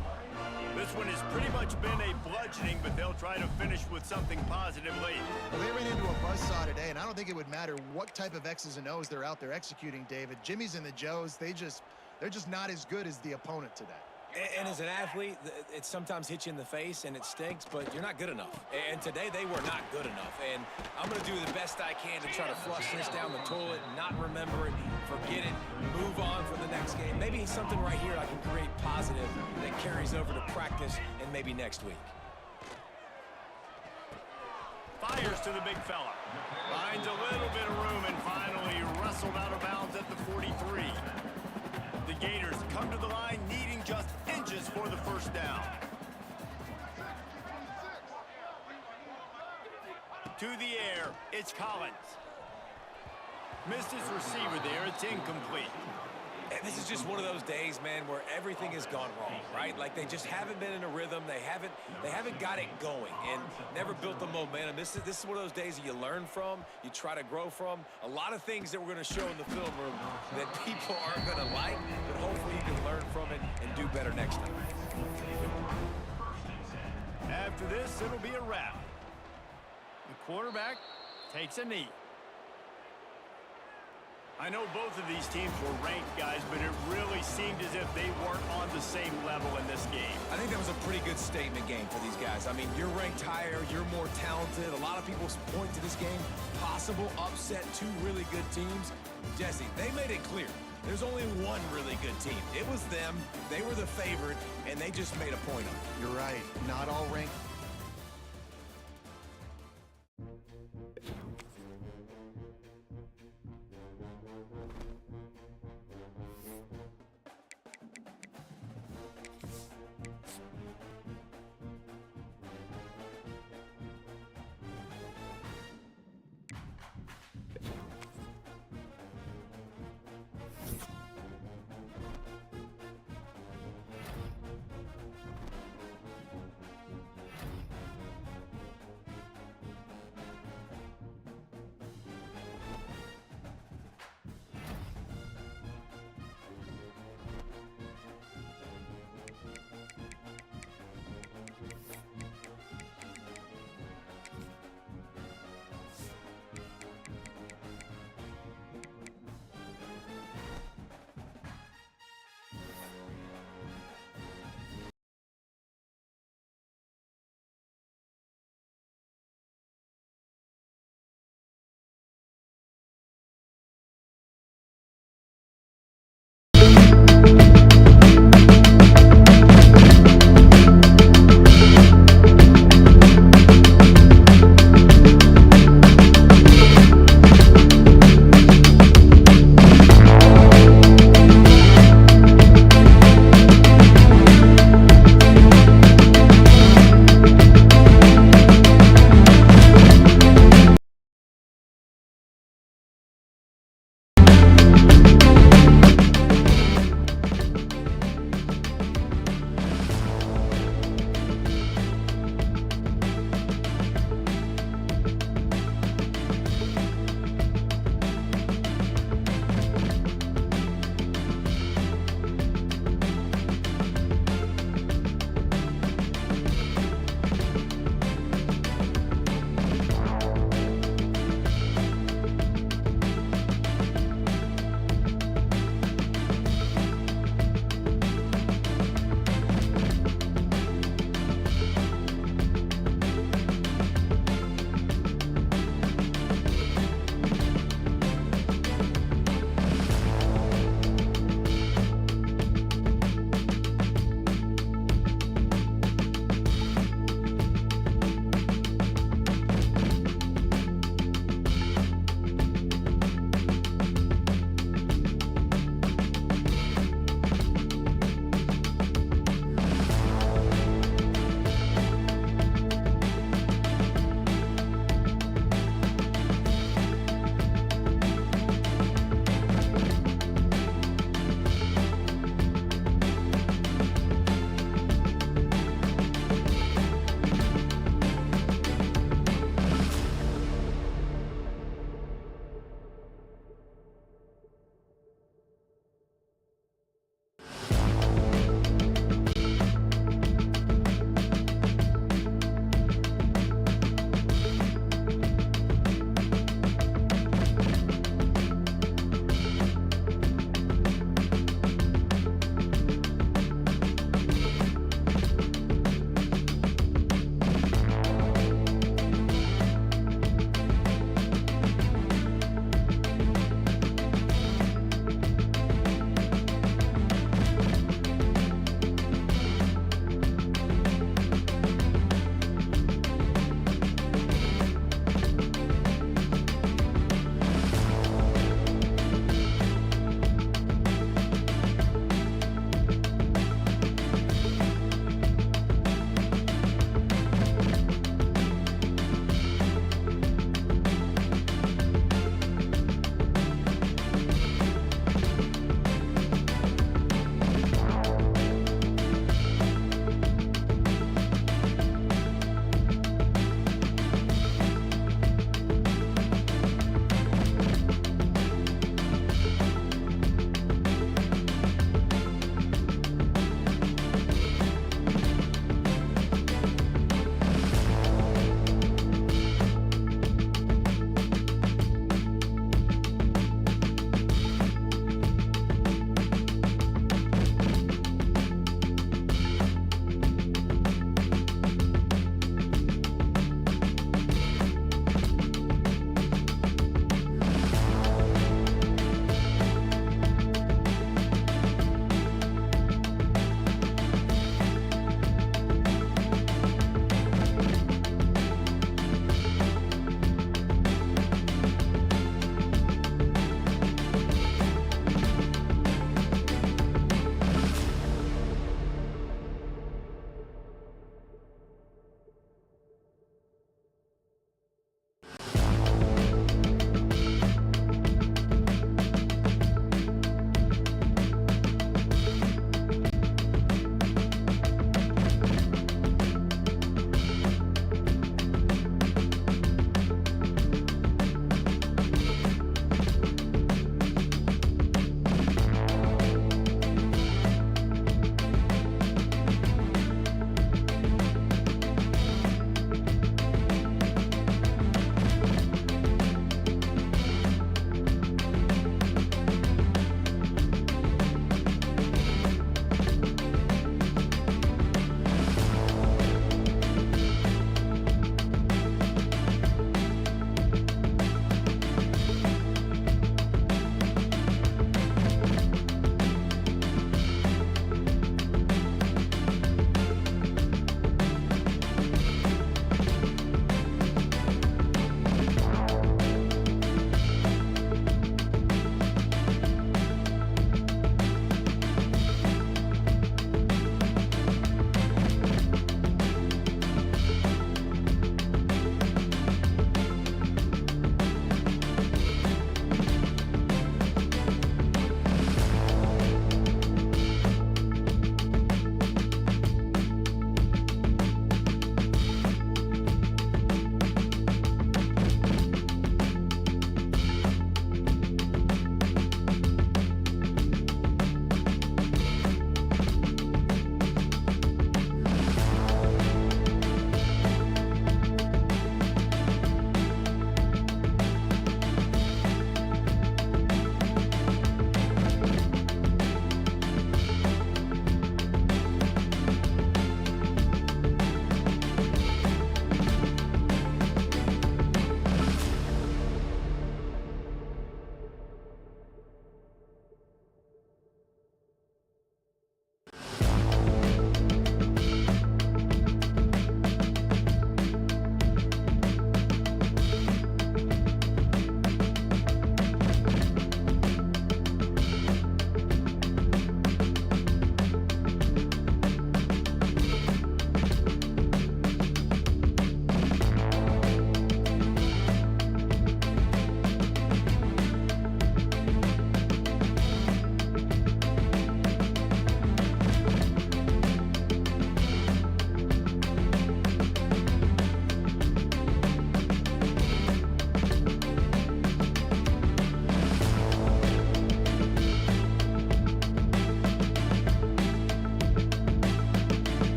This one has pretty much been a bludgeoning, but they'll try to finish with something positive late. Well, they ran into a buzzsaw today, and I don't think it would matter what type of X's and O's they're out there executing, David. Jimmy's and the Joes, they're just not as good as the opponent today. And as an athlete, it sometimes hits you in the face and it stinks, but you're not good enough. And today they were not good enough. And I'm going to do the best I can to try to flush this down the toilet, not remember it, forget it, move on for the next game. Maybe something right here I can create positive that carries over to practice and maybe next week. Fires to the big fella. Finds a little bit of room and finally wrestled out of bounds at the 43. The Gators come to the line needing just inches for the first down. To the air, it's Collins. Missed his receiver there, it's incomplete. And this is just one of those days, man, where everything has gone wrong, right? Like they just haven't been in a rhythm. They haven't got it going and never built the momentum. This is one of those days that you learn from, you try to grow from. A lot of things that we're going to show in the film room that people aren't going to like, but hopefully you can learn from it and do better next time. After this, it'll be a wrap. The quarterback takes a knee. I know both of these teams were ranked, guys, but it really seemed as if they weren't on the same level in this game. I think that was a pretty good statement game for these guys. I mean, you're ranked higher, you're more talented. A lot of people point to this game, possible upset, two really good teams. Jesse, they made it clear. There's only one really good team. It was them. They were the favorite, and they just made a point of it. You're right. Not all ranked.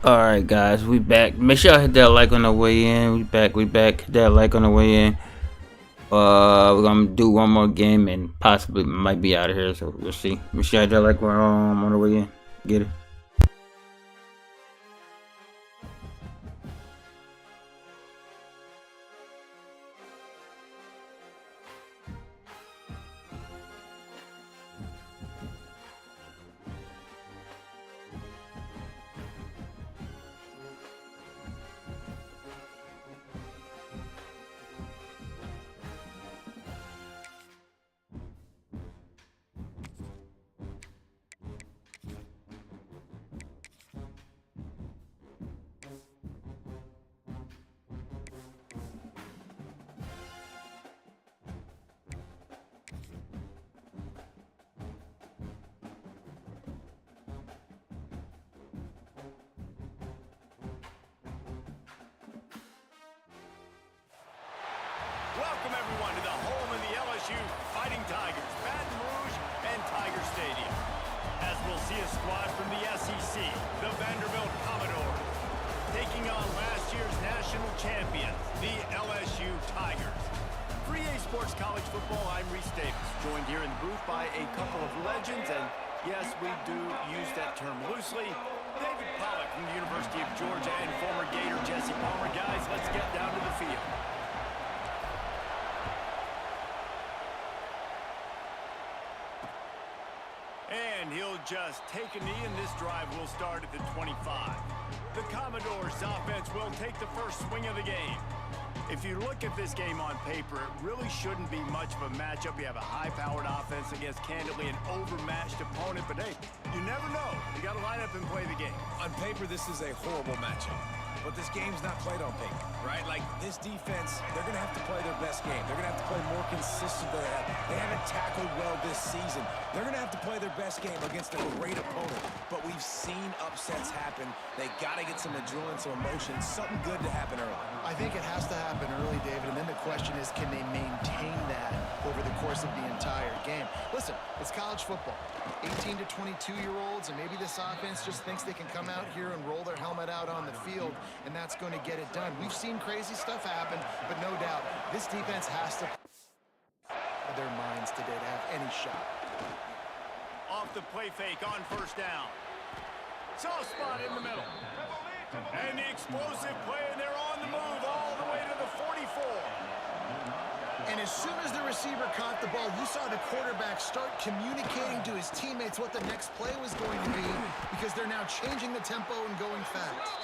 Alright guys, we back. Make sure y'all hit that like on the way in. We back. Hit that like on the way in. We're gonna do one more game and possibly might be out of here, so we'll see. Make sure y'all hit that like on the way in. Get it. Welcome everyone to the home of the LSU Fighting Tigers, Baton Rouge and Tiger Stadium. As we'll see a squad from the SEC, the Vanderbilt Commodores, taking on last year's national champions, the LSU Tigers. 3A Sports College Football, I'm Reese Davis, joined here in the booth by a couple of legends, and yes, we do use that term loosely. David Pollack from the University of Georgia and former Gator Jesse Palmer. Guys, let's get down to the field. And he'll just take a knee, and this drive will start at the 25. The Commodores' offense will take the first swing of the game. If you look at this game on paper, it really shouldn't be much of a matchup. You have a high-powered offense against, candidly, an overmatched opponent. But, hey, you never know. You got to line up and play the game. On paper, this is a horrible matchup. But this game's not played on paper, right? Like, this defense, they're going to have to play their best game. They're going to have to play more consistent than they have. They haven't tackled well this season. They're going to have to play their best game against a great opponent. But we've seen upsets happen. They got to get some adrenaline, some emotion, something good to happen early. I think it has to happen early, David, and then the question is, can they maintain that over the course of the entire game? Listen, it's college football. 18 to 22-year-olds, and maybe this offense just thinks they can come out here and roll their helmet out on the field, and that's going to get it done. We've seen crazy stuff happen, but no doubt, this defense has to put their minds today to have any shot. Off the play fake on first down. Soft spot in the middle. And the explosive play, and they're on the move all the way to the 44. And as soon as the receiver caught the ball, you saw the quarterback start communicating to his teammates what the next play was going to be, because they're now changing the tempo and going fast.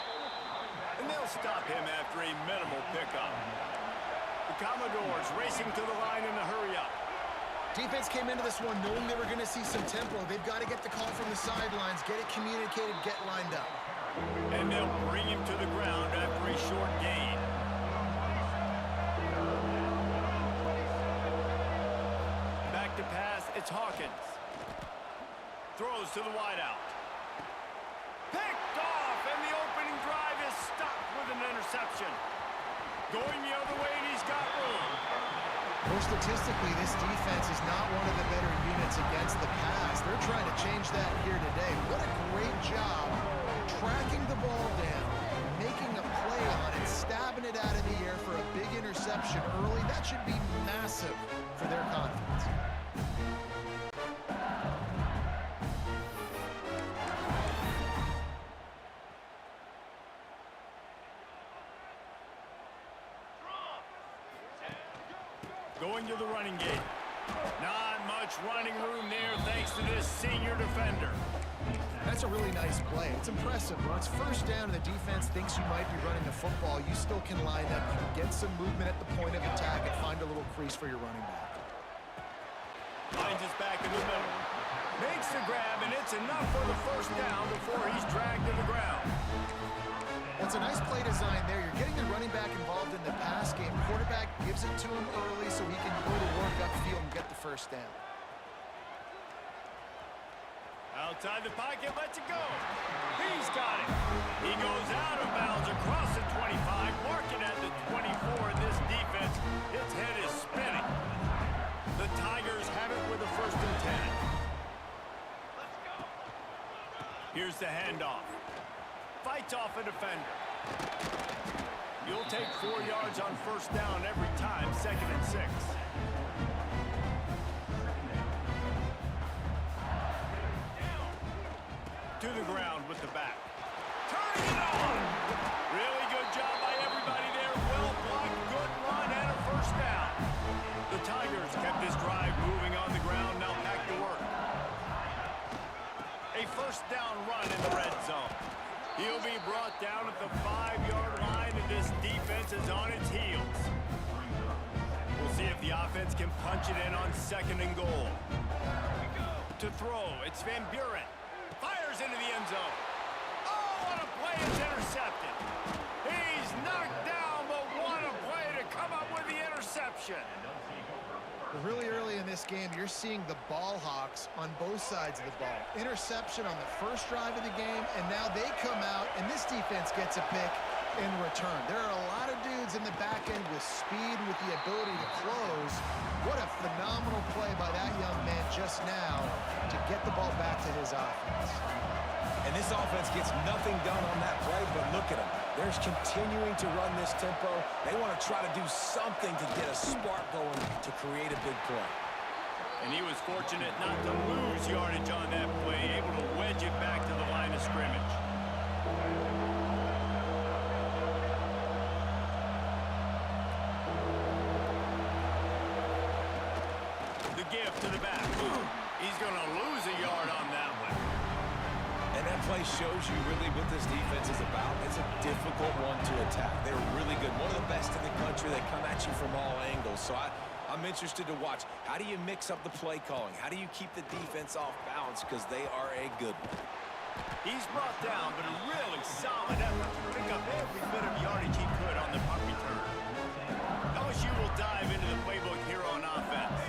And they'll stop him after a minimal pickup. The Commodores racing to the line in a hurry-up. Defense came into this one knowing they were going to see some tempo. They've got to get the call from the sidelines, get it communicated, get lined up. And they'll bring him to the ground after a short gain. Back to pass, it's Hawkins. Throws to the wideout. Picked off, and the opening drive is stopped with an interception. Going the other way, and he's got room. Well, statistically, this defense is not one of the better units against the pass. They're trying to change that here today. What a great job tracking the ball down, making a play on it, stabbing it out of the air for a big interception early. That should be massive for their confidence. Going to the running game. Not much running room there thanks to this senior defender. That's a really nice play. It's impressive. When it's first down and the defense thinks you might be running the football, you still can line up. You can get some movement at the point of attack and find a little crease for your running back. Finds his back in the middle. Makes the grab, and it's enough for the first down before he's dragged to the ground. Well, it's a nice play design there. You're getting the running back involved in the pass game. Quarterback gives it to him early so he can go to work upfield and get the first down. Outside the pocket, lets it go. He's got it. He goes out of bounds across the 25, marking at the 24. And this defense, its head is spinning. The Tigers have it with a 1st and 10. Here's the handoff. Fights fights off a defender. You'll take 4 yards on first down every time, 2nd and 6. To the ground with the back. Turning it on! Really good job by everybody there. Well blocked, good run, and a first down. The Tigers kept this drive moving on the ground. Now back to work. A first down run in the red zone. He'll be brought down at the 5-yard line, and this defense is on its heels. We'll see if the offense can punch it in on 2nd and goal. To throw, it's Van Buren. Fires into the end zone. Oh, what a play, it's intercepted. He's knocked down, but what a play to come up with the interception. Really early in this game, you're seeing the ball hawks on both sides of the ball. Interception on the first drive of the game, and now they come out, and this defense gets a pick in return. There are a lot of dudes in the back end with speed, with the ability to close. What a phenomenal play by that young man just now to get the ball back to his offense. And this offense gets nothing done on that play, but look at them. They're continuing to run this tempo. They want to try to do something to get a spark going to create a big play. And he was fortunate not to lose yardage on that play, able to wedge it back to the line of scrimmage. The gift to the back. He's going to lose a yard on that one. And that play shows you really what this defense is about. It's a difficult one to attack. They're really good. One of the best in the country. They come at you from all angles. So I'm interested to watch. How do you mix up the play calling? How do you keep the defense off balance? Because they are a good one. He's brought down, but a really solid effort to pick up every bit of yardage he could on the punt return. LSU will dive into the playbook here on offense.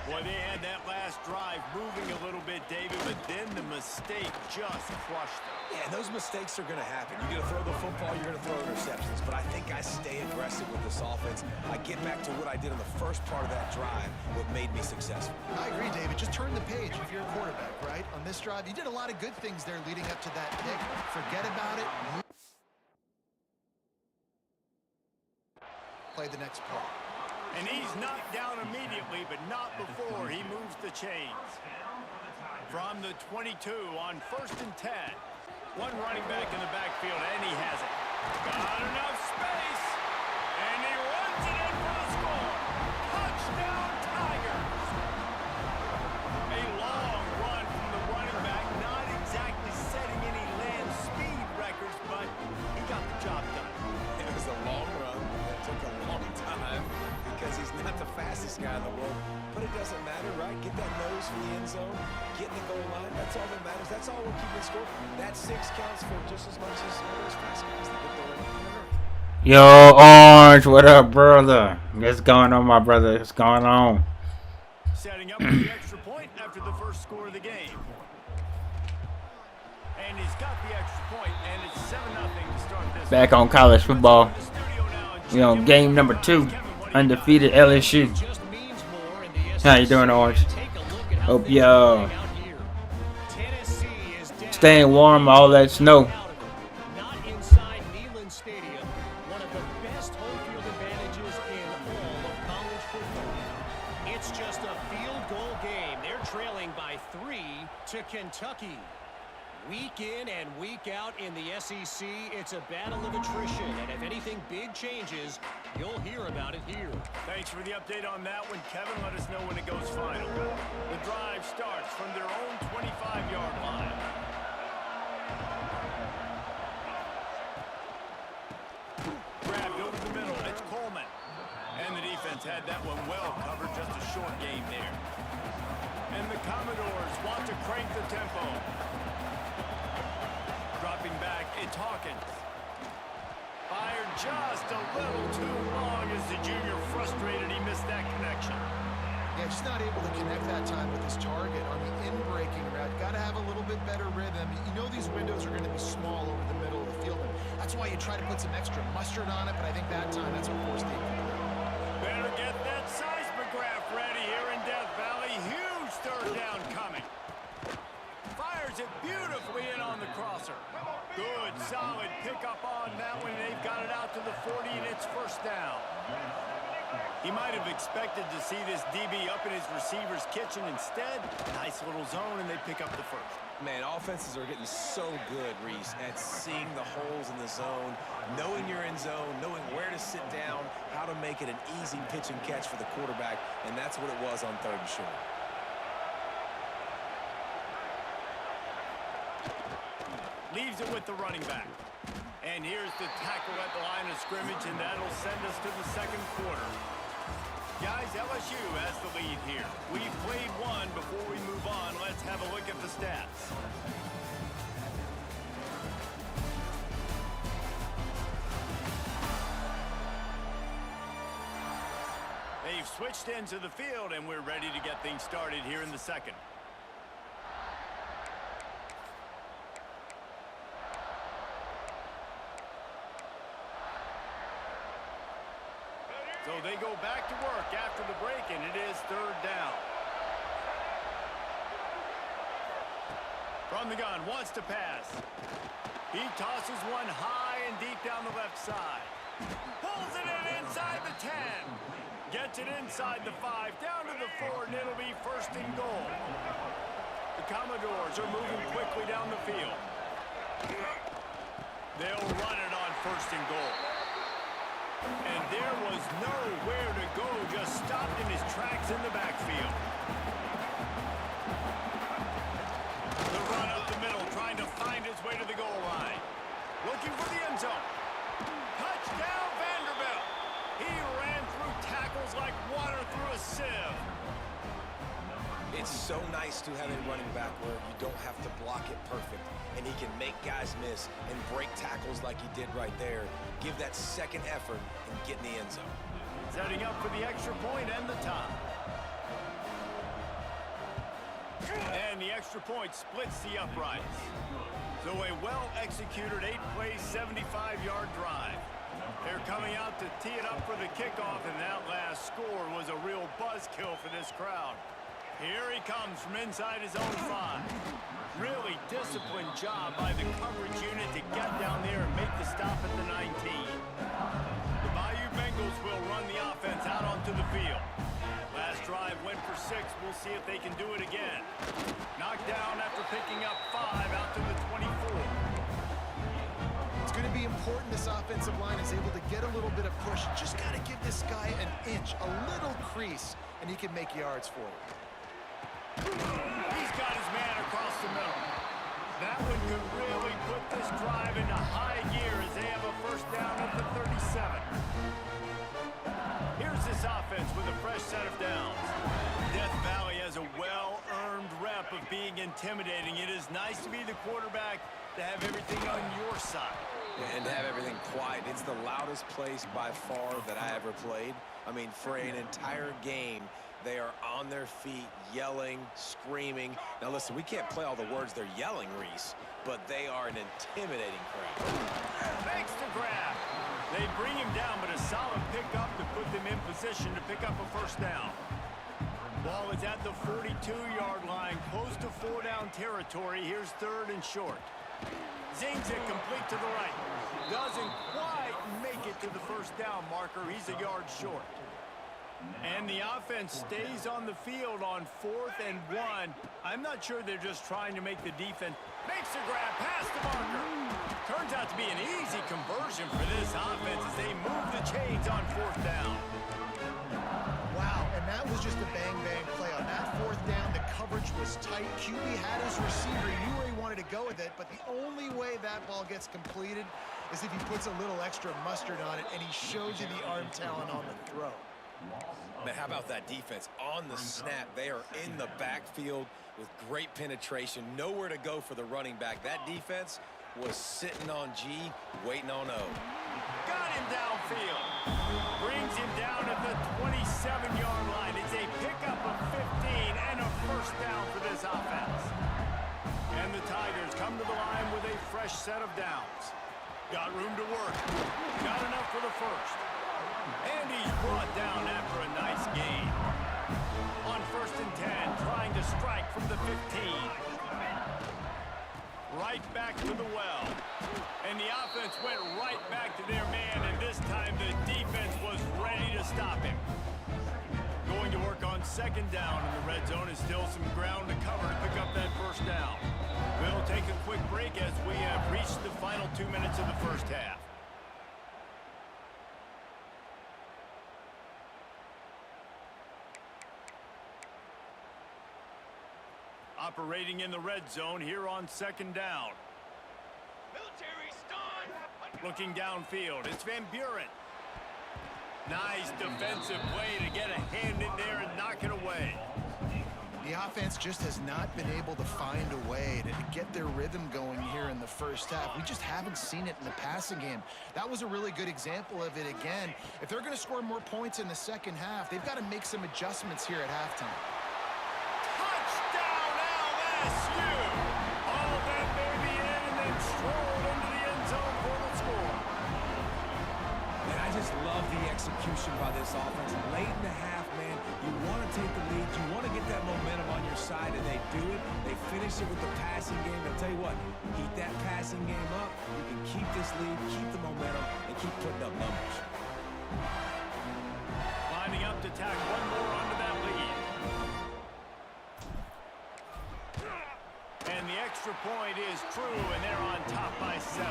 Boy, they had that last drive moving a little bit, David, but then the mistake just crushed them. Yeah, and those mistakes are going to happen. You're going to throw the football, you're going to throw interceptions. But I think I stay aggressive with this offense. I get back to what I did in the first part of that drive, what made me successful. I agree, David. Just turn the page if you're a quarterback, right? On this drive, you did a lot of good things there leading up to that pick. Forget about it. Play the next play. And he's knocked down immediately, but not before he moves the chains. From the 22 on 1st and 10. One running back in the backfield, and he has it. Got enough space, and he runs it in for the score. Touchdown, Tigers. A long run from the running back, not exactly setting any land speed records, but he got the job done. It was a long run that took a long time because he's not the fastest guy in the world. But it doesn't matter, right? Get that nose for the end zone, get in the goal line. That's all that matters. That's all we're keeping score. That 6 counts for just as much as those fast guys that get there in a hurry. Yo, Orange, what up, brother? What's going on, my brother? What's going on? Setting up for the extra point after the first score of the game. And he's got the extra point, and it's 7-0 to start this. Back on college football. You know, game number 2. Undefeated LSU. How you doing, Orange? Hope y'all staying warm, all that snow. Not inside Neyland Stadium, one of the best home field advantages in all of college football. It's just a field goal game. They're trailing by 3 to Kentucky. Week in and week out in the SEC, it's a battle of attrition, and if anything big changes, you'll hear about it here. Thanks for the update on that one, Kevin. Let us know when it goes final. The drive starts from their own 25-yard line. Grabbed over the middle. It's Coleman. And the defense had that one well covered. Just a short game there. And the Commodores want to crank the tempo. Dropping back, it's Hawkins. Fired just a little too long as the junior frustrated. He missed that connection. Yeah, just not able to connect that time with his target on the in-breaking route. Got to have a little bit better rhythm. You know these windows are going to be small over the middle of the field. And that's why you try to put some extra mustard on it, but I think that time that's what forced the incomplete. Better get that seismograph ready here in Death Valley. Huge third down coming. Fires it beautifully in on the crosser. Good, solid 40, and it's first down. He might have expected to see this DB up in his receiver's kitchen. Instead, nice little zone, and they pick up the first. Man, offenses are getting so good, Reese, at seeing the holes in the zone, knowing you're in zone, knowing where to sit down, how to make it an easy pitch and catch for the quarterback, and that's what it was on 3rd and short. Leaves it with the running back. And here's the tackle at the line of scrimmage, and that'll send us to the second quarter. Guys, LSU has the lead here. We've played one. Before we move on, let's have a look at the stats. They've switched into the field, and we're ready to get things started here in the second. So they go back to work after the break, and it is 3rd down. From the gun, wants to pass. He tosses one high and deep down the left side. Pulls it in inside the 10. Gets it inside the 5, down to the 4, and it'll be 1st and goal. The Commodores are moving quickly down the field. They'll run it on 1st and goal. And there was nowhere to go, just stopped in his tracks in the backfield. The run up the middle, trying to find his way to the goal line. Looking for the end zone. Touchdown, Vanderbilt. He ran through tackles like water through a sieve. It's so nice to have a running back where you don't have to block it perfect, and he can make guys miss and break tackles like he did right there. Give that second effort and get in the end zone. Setting up for the extra point and the tie. And the extra point splits the uprights. So a well-executed 8-play, 75-yard drive. They're coming out to tee it up for the kickoff, and that last score was a real buzzkill for this crowd. Here he comes from inside his own 5. Really disciplined job by the coverage unit to get down there and make the stop at the 19. The Bayou Bengals will run the offense out onto the field. Last drive went for 6. We'll see if they can do it again. Knocked down after picking up 5 out to the 24. It's going to be important this offensive line is able to get a little bit of push. Just got to give this guy an inch, a little crease, and he can make yards for you. He's got his man across the middle. That one could really put this drive into high gear as they have a first down at the 37. Here's this offense with a fresh set of downs. Death Valley has a well-earned rep of being intimidating. It is nice to be the quarterback, to have everything on your side. And to have everything quiet. It's the loudest place by far that I ever played. I mean, for an entire game, they are on their feet, yelling, screaming. Now listen, we can't play all the words they're yelling, Reese, but they are an intimidating crowd. Thanks to grab. They bring him down, but a solid pickup to put them in position to pick up a first down. Ball is at the 42-yard line, close to 4-down territory. Here's 3rd and short. Zings it complete to the right. Doesn't quite make it to the first down marker. He's a yard short. And the offense stays on the field on 4th and 1. I'm not sure they're just trying to make the defense. Makes a grab past the marker. Turns out to be an easy conversion for this offense as they move the chains on 4th down. Wow, and that was just a bang-bang play. On that 4th down, the coverage was tight. QB had his receiver. He knew where he wanted to go with it, but the only way that ball gets completed is if he puts a little extra mustard on it, and he shows you the arm talent on the throw. Man, how about that defense on the snap? They are in the backfield with great penetration. Nowhere to go for the running back. That defense was sitting on G, waiting on O. Got him downfield. Brings him down at the 27-yard line. It's a pickup of 15 and a first down for this offense. And the Tigers come to the line with a fresh set of downs. Got room to work. Got enough for the first. And he's brought down after a nice gain. On 1st and 10, trying to strike from the 15. Right back to the well. And the offense went right back to their man, and this time the defense was ready to stop him. Going to work on second down in the red zone. Is still some ground to cover to pick up that first down. We'll take a quick break as we have reached the final 2 minutes of the first half. Operating in the red zone here on second down. Military stun. Looking downfield, it's Van Buren. Nice defensive play to get a hand in there and knock it away. The offense just has not been able to find a way to get their rhythm going here in the first half. We just haven't seen it in the passing game. That was a really good example of it again. If they're going to score more points in the second half, they've got to make some adjustments here at halftime. Touchdown LSU! All that baby in and then strolled into the end zone for the score. Man, I just love the execution by this offense. Late in the half, man, you want to take the lead. You want to get that momentum on your side, and they do it. They finish it with the passing game. I'll tell you what, keep that passing game up. You can keep this lead, keep the momentum, and keep putting up numbers. Lining up to tack one more onto that lead. And the extra point is true, and they're on top by 7.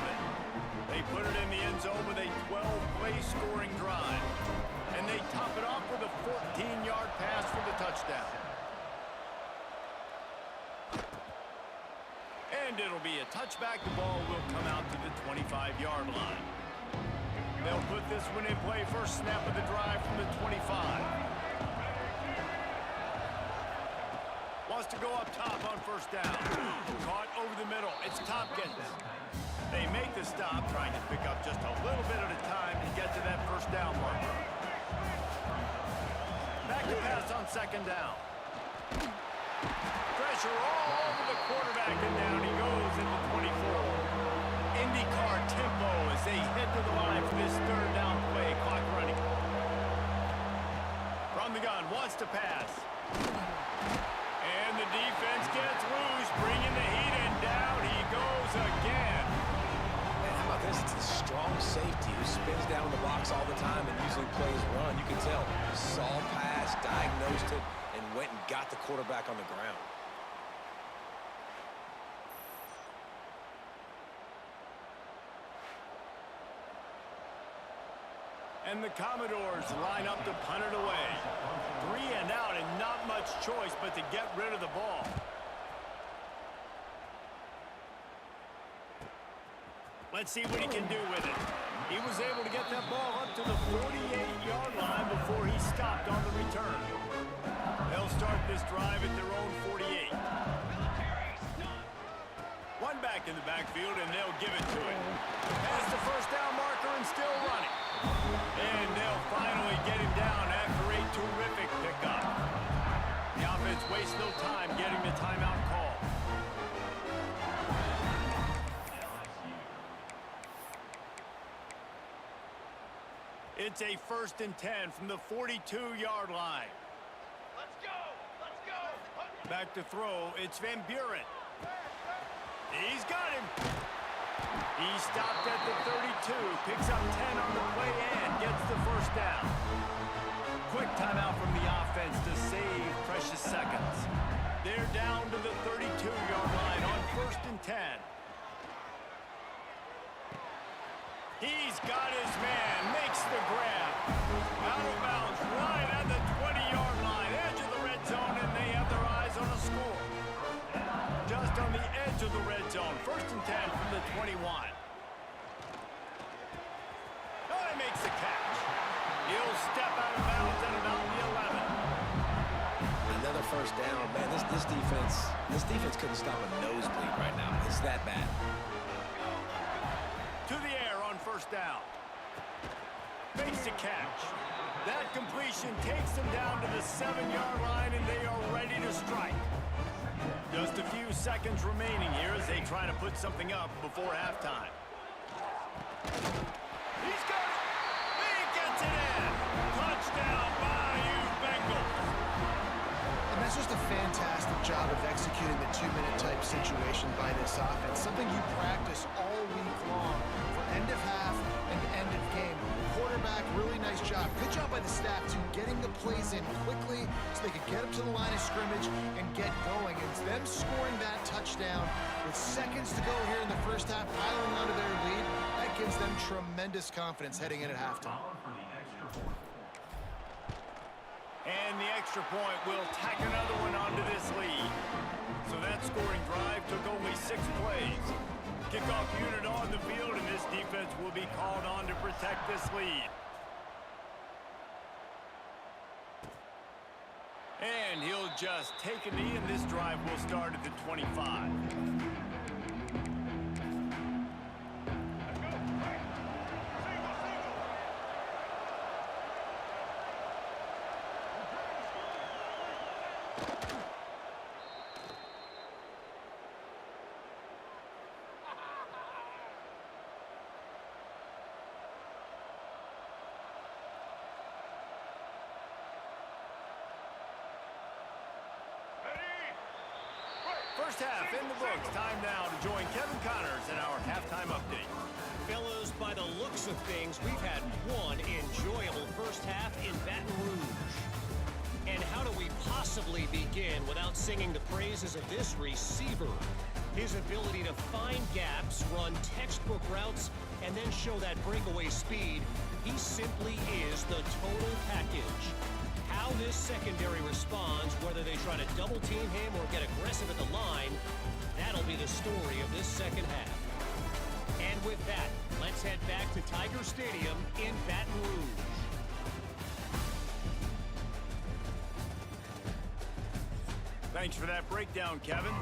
They put it in the end zone with a 12-play scoring drive. And they top it off with a 14-yard pass for the touchdown. And it'll be a touchback. The ball will come out to the 25-yard line. They'll put this one in play. First snap of the drive from the 25. Wants to go up top on first down. Caught over the middle. It's Tompkins. They make the stop, trying to pick up just a little bit at a time to get to that first down marker. Back to pass on second down. Pressure all over the quarterback, and down he goes in the 24. IndyCar tempo as they head to the line for this third down play. Clock running. From the gun, wants to pass. And the defense gets loose, bringing the heat, and down he goes again. Man, how about this? It's the strong safety who spins down the box all the time and usually plays run. You can tell. Saw pass, diagnosed it, and went and got the quarterback on the ground. And the Commodores line up to punt it away. 3 and out, and not much choice but to get rid of the ball. Let's see what he can do with it. He was able to get that ball up to the 48-yard line before he stopped on the return. They'll start this drive at their own 48. One back in the backfield, and they'll give it to him. Past the first down marker and still running. And they'll finally get him down after a terrific pickup. The offense wastes no time getting the timeout call. It's a 1st and 10 from the 42-yard line. Let's go! Let's go! Back to throw, it's Van Buren. He's got him. He stopped at the 32, picks up 10 on the play and gets the first down. Quick timeout from the offense to save precious seconds. They're down to the 32-yard line on 1st and 10. He's got his man, makes the grab. Out of bounds, right at the 20-yard line, edge of the red zone, and they have their eyes on a score. Just on the edge of the red zone, 1st and 10 from the 21. Oh, he makes the catch. He'll step out of bounds at about the 11. Another first down. Man, this defense couldn't stop a nosebleed right now. It's that bad. To the air on first down. Makes the catch. That completion takes them down to the 7-yard line, and they are ready to strike. Just a few seconds remaining here as they try to put something up before halftime. He's got it. He gets it in. Touchdown, Bayou Bengals. And that's just a fantastic job of executing the 2-minute type situation by this offense. Something you practice all week long for end of half and end of game. Quarterback, really nice job. Good job by the staff, too, getting the plays in quickly so they could get up to the line of scrimmage and get going. It's them scoring that touchdown with seconds to go here in the first half, piling onto their lead. That gives them tremendous confidence heading in at halftime. And the extra point will tack another one onto this lead. So that scoring drive took only 6 plays. Kickoff unit on the field, and this defense will be called on to protect this lead. And he'll just take a knee, and this drive will start at the 25. First half in the books. Time now to join Kevin Connors in our halftime update. Fellas, by the looks of things, we've had one enjoyable first half in Baton Rouge. And how do we possibly begin without singing the praises of this receiver? His ability to find gaps, run textbook routes, and then show that breakaway speed. He simply is the total package. How this secondary responds, whether they try to double team him or get aggressive at the line, that'll be the story of this second half. And with that, let's head back to Tiger Stadium in Baton Rouge. Thanks for that breakdown, Kevin.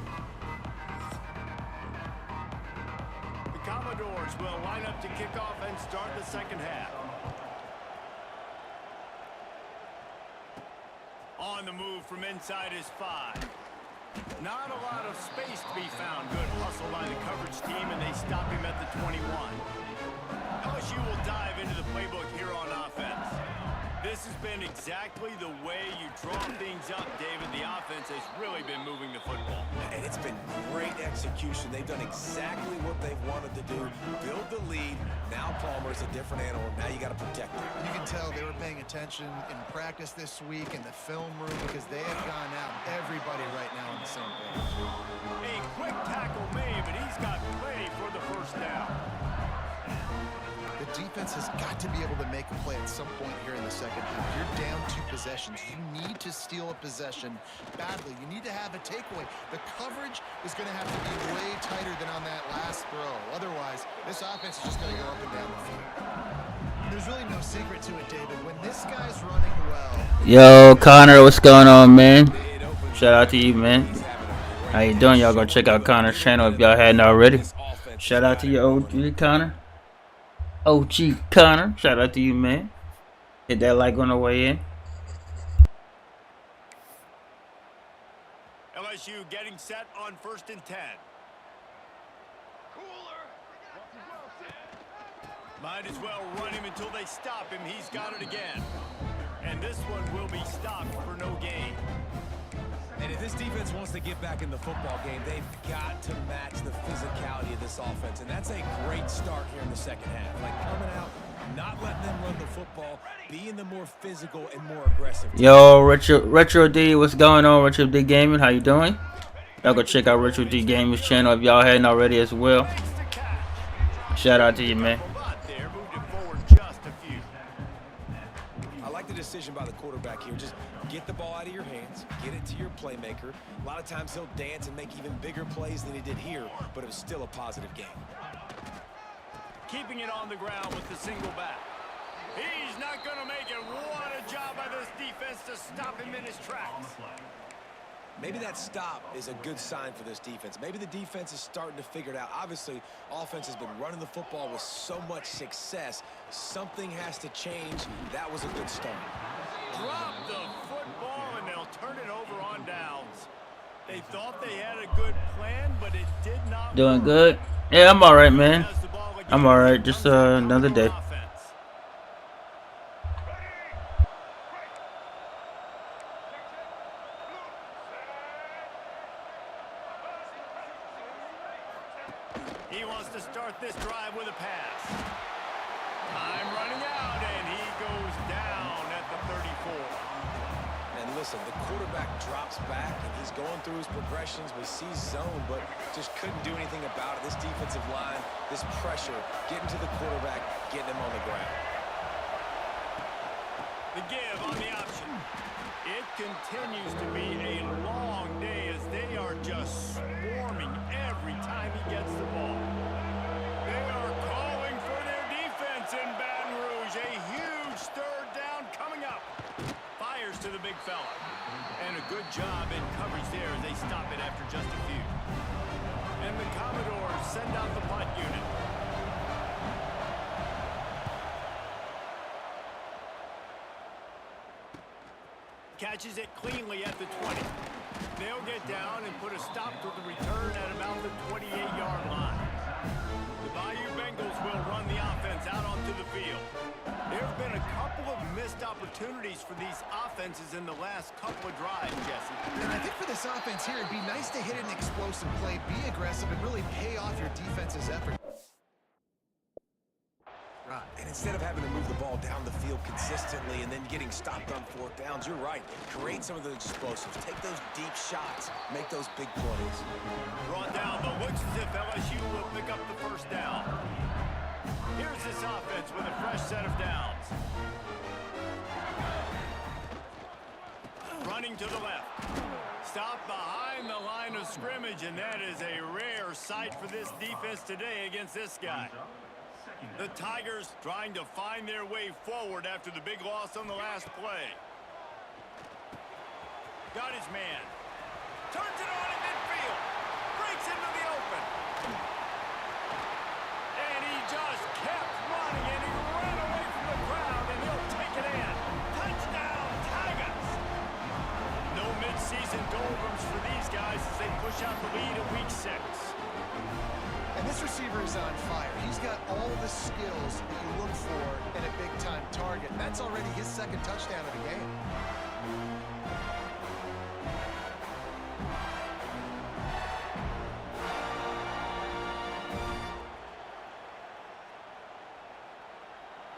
The Commodores will line up to kick off and start the second half. On the move from inside is 5. Not a lot of space to be found. Good hustle by the coverage team, and they stop him at the 21. LSU will dive into the playbook here on offense. This has been exactly the way you draw things up, David. The offense has really been moving the football. And it's been great execution. They've done exactly what they've wanted to do. Build the lead. Now Palmer's a different animal. Now you got to protect him. You can tell they were paying attention in practice this week in the film room because they have gone out. Everybody right now on the same page. A quick tackle made, but he's got plenty for the first down. The defense has got to be able to make a play at some point here in the second half. You're down 2 possessions. You need to steal a possession badly. You need to have a takeaway. The coverage is going to have to be way tighter than on that last throw. Otherwise, this offense is just going to go up and down the field. There's really no secret to it, David. When this guy's running well... Yo, Connor, what's going on, man? Shout out to you, man. How you doing? Y'all go check out Connor's channel if y'all hadn't already. Shout out to your OG, Connor. OG Connor, shout out to you, man. Hit that like on the way in. LSU getting set on 1st and 10. Might as well run him until they stop him. He's got it again. And this one will be stopped for no gain. And if this defense wants to get back in the football game, they've got to match the physicality of this offense. And that's a great start here in the second half. Like coming out, not letting them run the football, being the more physical and more aggressive team. Yo, Retro D, what's going on? Retro D Gaming, how you doing? Y'all go check out Retro D Gaming's channel if y'all hadn't already as well. Shout out to you, man. I like the decision by the quarterback here. Just get the ball out of your hands, get it to your playmaker. A lot of times he'll dance and make even bigger plays than he did here, but it was still a positive game. Keeping it on the ground with the single back. He's not going to make it. What a job by this defense to stop him in his tracks. Maybe that stop is a good sign for this defense. Maybe the defense is starting to figure it out. Obviously, offense has been running the football with so much success. Something has to change. That was a good start. Drop the football, and they'll turn it over on downs. They thought they had a good plan, but it did not Doing work. good? Yeah, I'm alright, man. I'm alright. Just another day. He wants to start this drive with a pass. Time running out, and he goes down at the 34. And listen, the quarterback drops back, and he's going through his progressions. We see zone, but just couldn't do anything about it. This defensive line, this pressure, getting to the quarterback, getting him on the ground. The give on the option. It continues to be a long day as they are just swarming every time he gets the ball. They are calling for their defense in Baton Rouge. A huge third down coming up. Fires to the big fella. And a good job in coverage there as they stop it after just a few. And the Commodores send out the punt unit. Catches it cleanly at the 20. They'll get down and put a stop to the return at about the 28-yard line. The Bayou Bengals will run the offense out onto the field. There have been a couple of missed opportunities for these offenses in the last couple of drives, Jesse. And I think for this offense here, it'd be nice to hit an explosive play, be aggressive, and really pay off your defense's effort. And instead of having to move the ball down the field consistently and then getting stopped on fourth downs, you're right. Create some of those explosives. Take those deep shots. Make those big plays. Brought down, but looks as if LSU will pick up the first down. Here's this offense with a fresh set of downs. Running to the left. Stop behind the line of scrimmage, and that is a rare sight for this defense today against this guy. The Tigers trying to find their way forward after the big loss on the last play. Got his man. Turns it on in midfield. Breaks into the open. And he just kept running, and he ran away from the crowd, and he'll take it in. Touchdown, Tigers! No mid-season doldrums for these guys as they push out the lead in Week 6. And this receiver is on fire. He's got all the skills that you look for in a big-time target. And that's already his second touchdown of the game.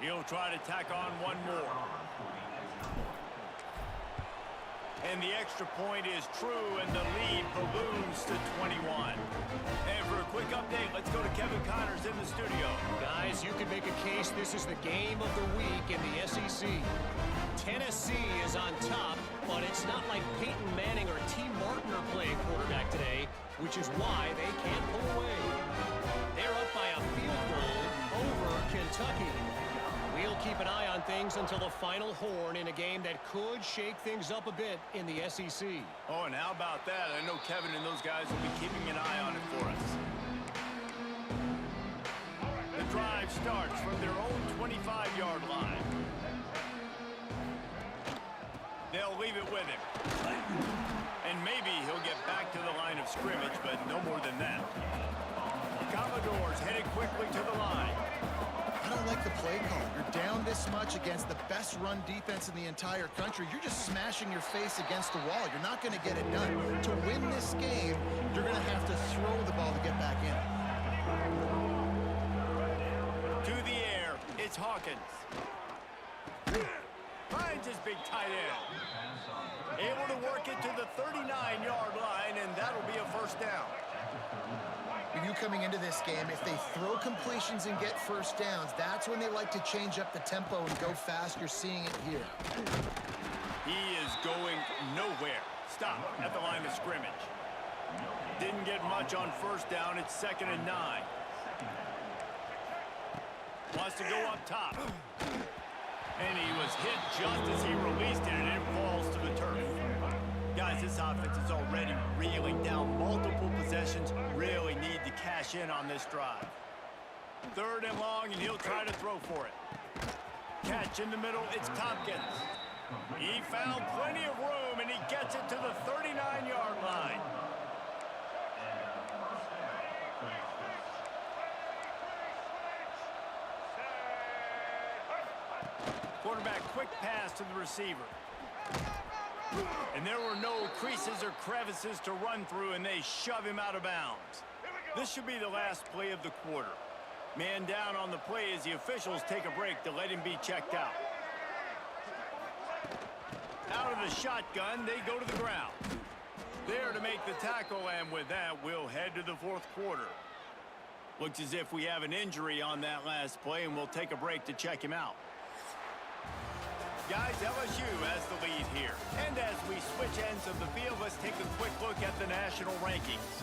He'll try to tack on one more. And the extra point is true, and the lead balloons to 21. And for a quick update, let's go to Kevin Connors in the studio. Guys, you could make a case this is the game of the week in the SEC. Tennessee is on top, but it's not like Peyton Manning or T. Martin are playing quarterback today, which is why they can't pull away. They're up by a field goal over Kentucky. We'll keep an eye on things until the final horn in a game that could shake things up a bit in the SEC. Oh, and how about that? I know Kevin and those guys will be keeping an eye on it for us. The drive starts from their own 25-yard line. They'll leave it with him. And maybe he'll get back to the line of scrimmage, but no more than that. The Commodores headed quickly to the line. I don't like the play call. You're down this much against the best run defense in the entire country. You're just smashing your face against the wall. You're not going to get it done. To win this game, you're going to have to throw the ball to get back in. To the air, it's Hawkins. Finds his big tight end. Able to work it to the 39-yard line, and that'll be a first down. You coming into this game, if they throw completions and get first downs, that's when they like to change up the tempo and go fast. You're seeing it here. He is going nowhere. Stop at the line of scrimmage. Didn't get much on first down. It's 2nd and 9. Wants to go up top. And he was hit just as he released it, and it falls to the turf. Guys, this offense is already reeling down multiple possessions. Really need to cash in on this drive. 3rd and long, and he'll try to throw for it. Catch in the middle, it's Tompkins. He found plenty of room, and he gets it to the 39-yard line. Quarterback quick pass to the receiver. And there were no creases or crevices to run through, and they shove him out of bounds. This should be the last play of the quarter. Man down on the play as the officials take a break to let him be checked out. Out of the shotgun, they go to the ground. There to make the tackle, and with that, we'll head to the fourth quarter. Looks as if we have an injury on that last play, and we'll take a break to check him out. Guys, LSU has the lead here. And as we switch ends of the field, let's take a quick look at the national rankings.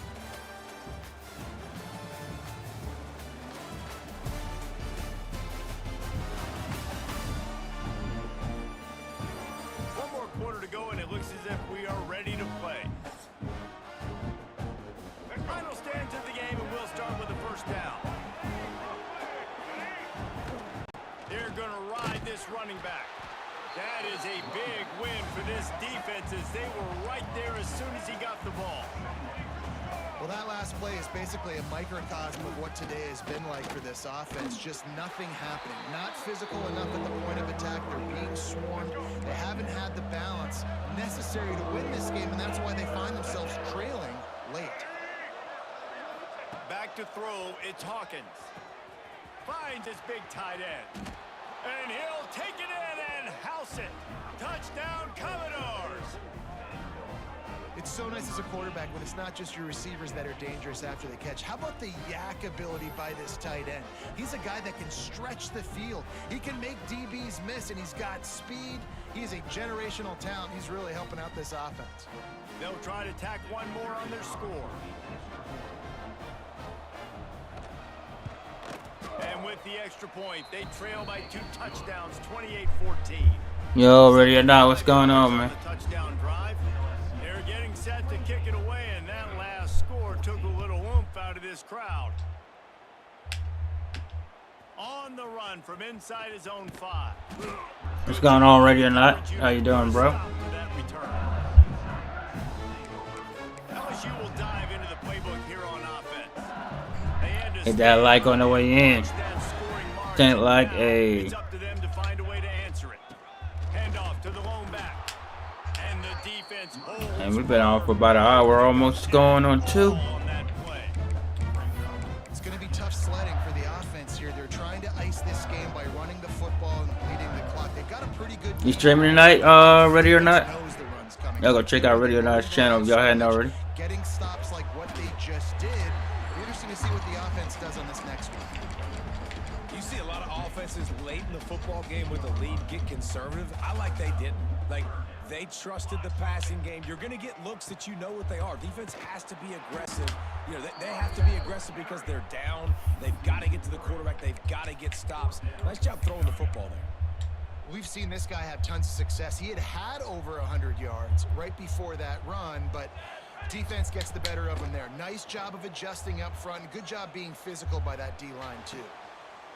One more quarter to go, and it looks as if we are ready to play. Final stands of the game, and we'll start with the first down. They're going to ride this running back. That is a big win for this defense as they were right there as soon as he got the ball. Well, that last play is basically a microcosm of what today has been like for this offense. Just nothing happening. Not physical enough at the point of attack. They're being swarmed. They haven't had the balance necessary to win this game, and that's why they find themselves trailing late. Back to throw, it's Hawkins. Finds his big tight end. And he'll take it in and house it. Touchdown, Commodores. It's so nice as a quarterback when it's not just your receivers that are dangerous after the catch. How about the yak ability by this tight end? He's a guy that can stretch the field. He can make DBs miss, and he's got speed. He's a generational talent. He's really helping out this offense. They'll try to tack one more on their score. And with the extra point, they trail by 2 touchdowns, 28-14. Yo, ready or not, what's going on, man? The touchdown drive. They're getting set to kick it away, and that last score took a little oomph out of this crowd. On the run from inside his own 5. What's going on, ready or not? How you doing, bro? LSU will dive into the playbook here on offense. Hit that like on the way in. Think like a. It's up to them to find a way to answer it. Hand off to the lone back. And the defense holds. And we've been on for about an hour, almost going on 2. On that play. It's going to be tough sledding for the offense here. They're trying to ice this game by running the football and leading the clock. They've got a pretty good. You streaming tonight, ready or not? Knows the run's coming. Y'all go check out Ready or Not's channel if y'all hadn't already. Getting stops like what they just did. Interesting to see what the offense does on this next one. You see a lot of offenses late in the football game with the lead get conservative. I like they didn't. Like, they trusted the passing game. You're going to get looks that you know what they are. Defense has to be aggressive. You know, they have to be aggressive because they're down. They've got to get to the quarterback. They've got to get stops. Nice job throwing the football there. We've seen this guy have tons of success. He had over 100 yards right before that run, but defense gets the better of him there. Nice job of adjusting up front. Good job being physical by that D-line, too.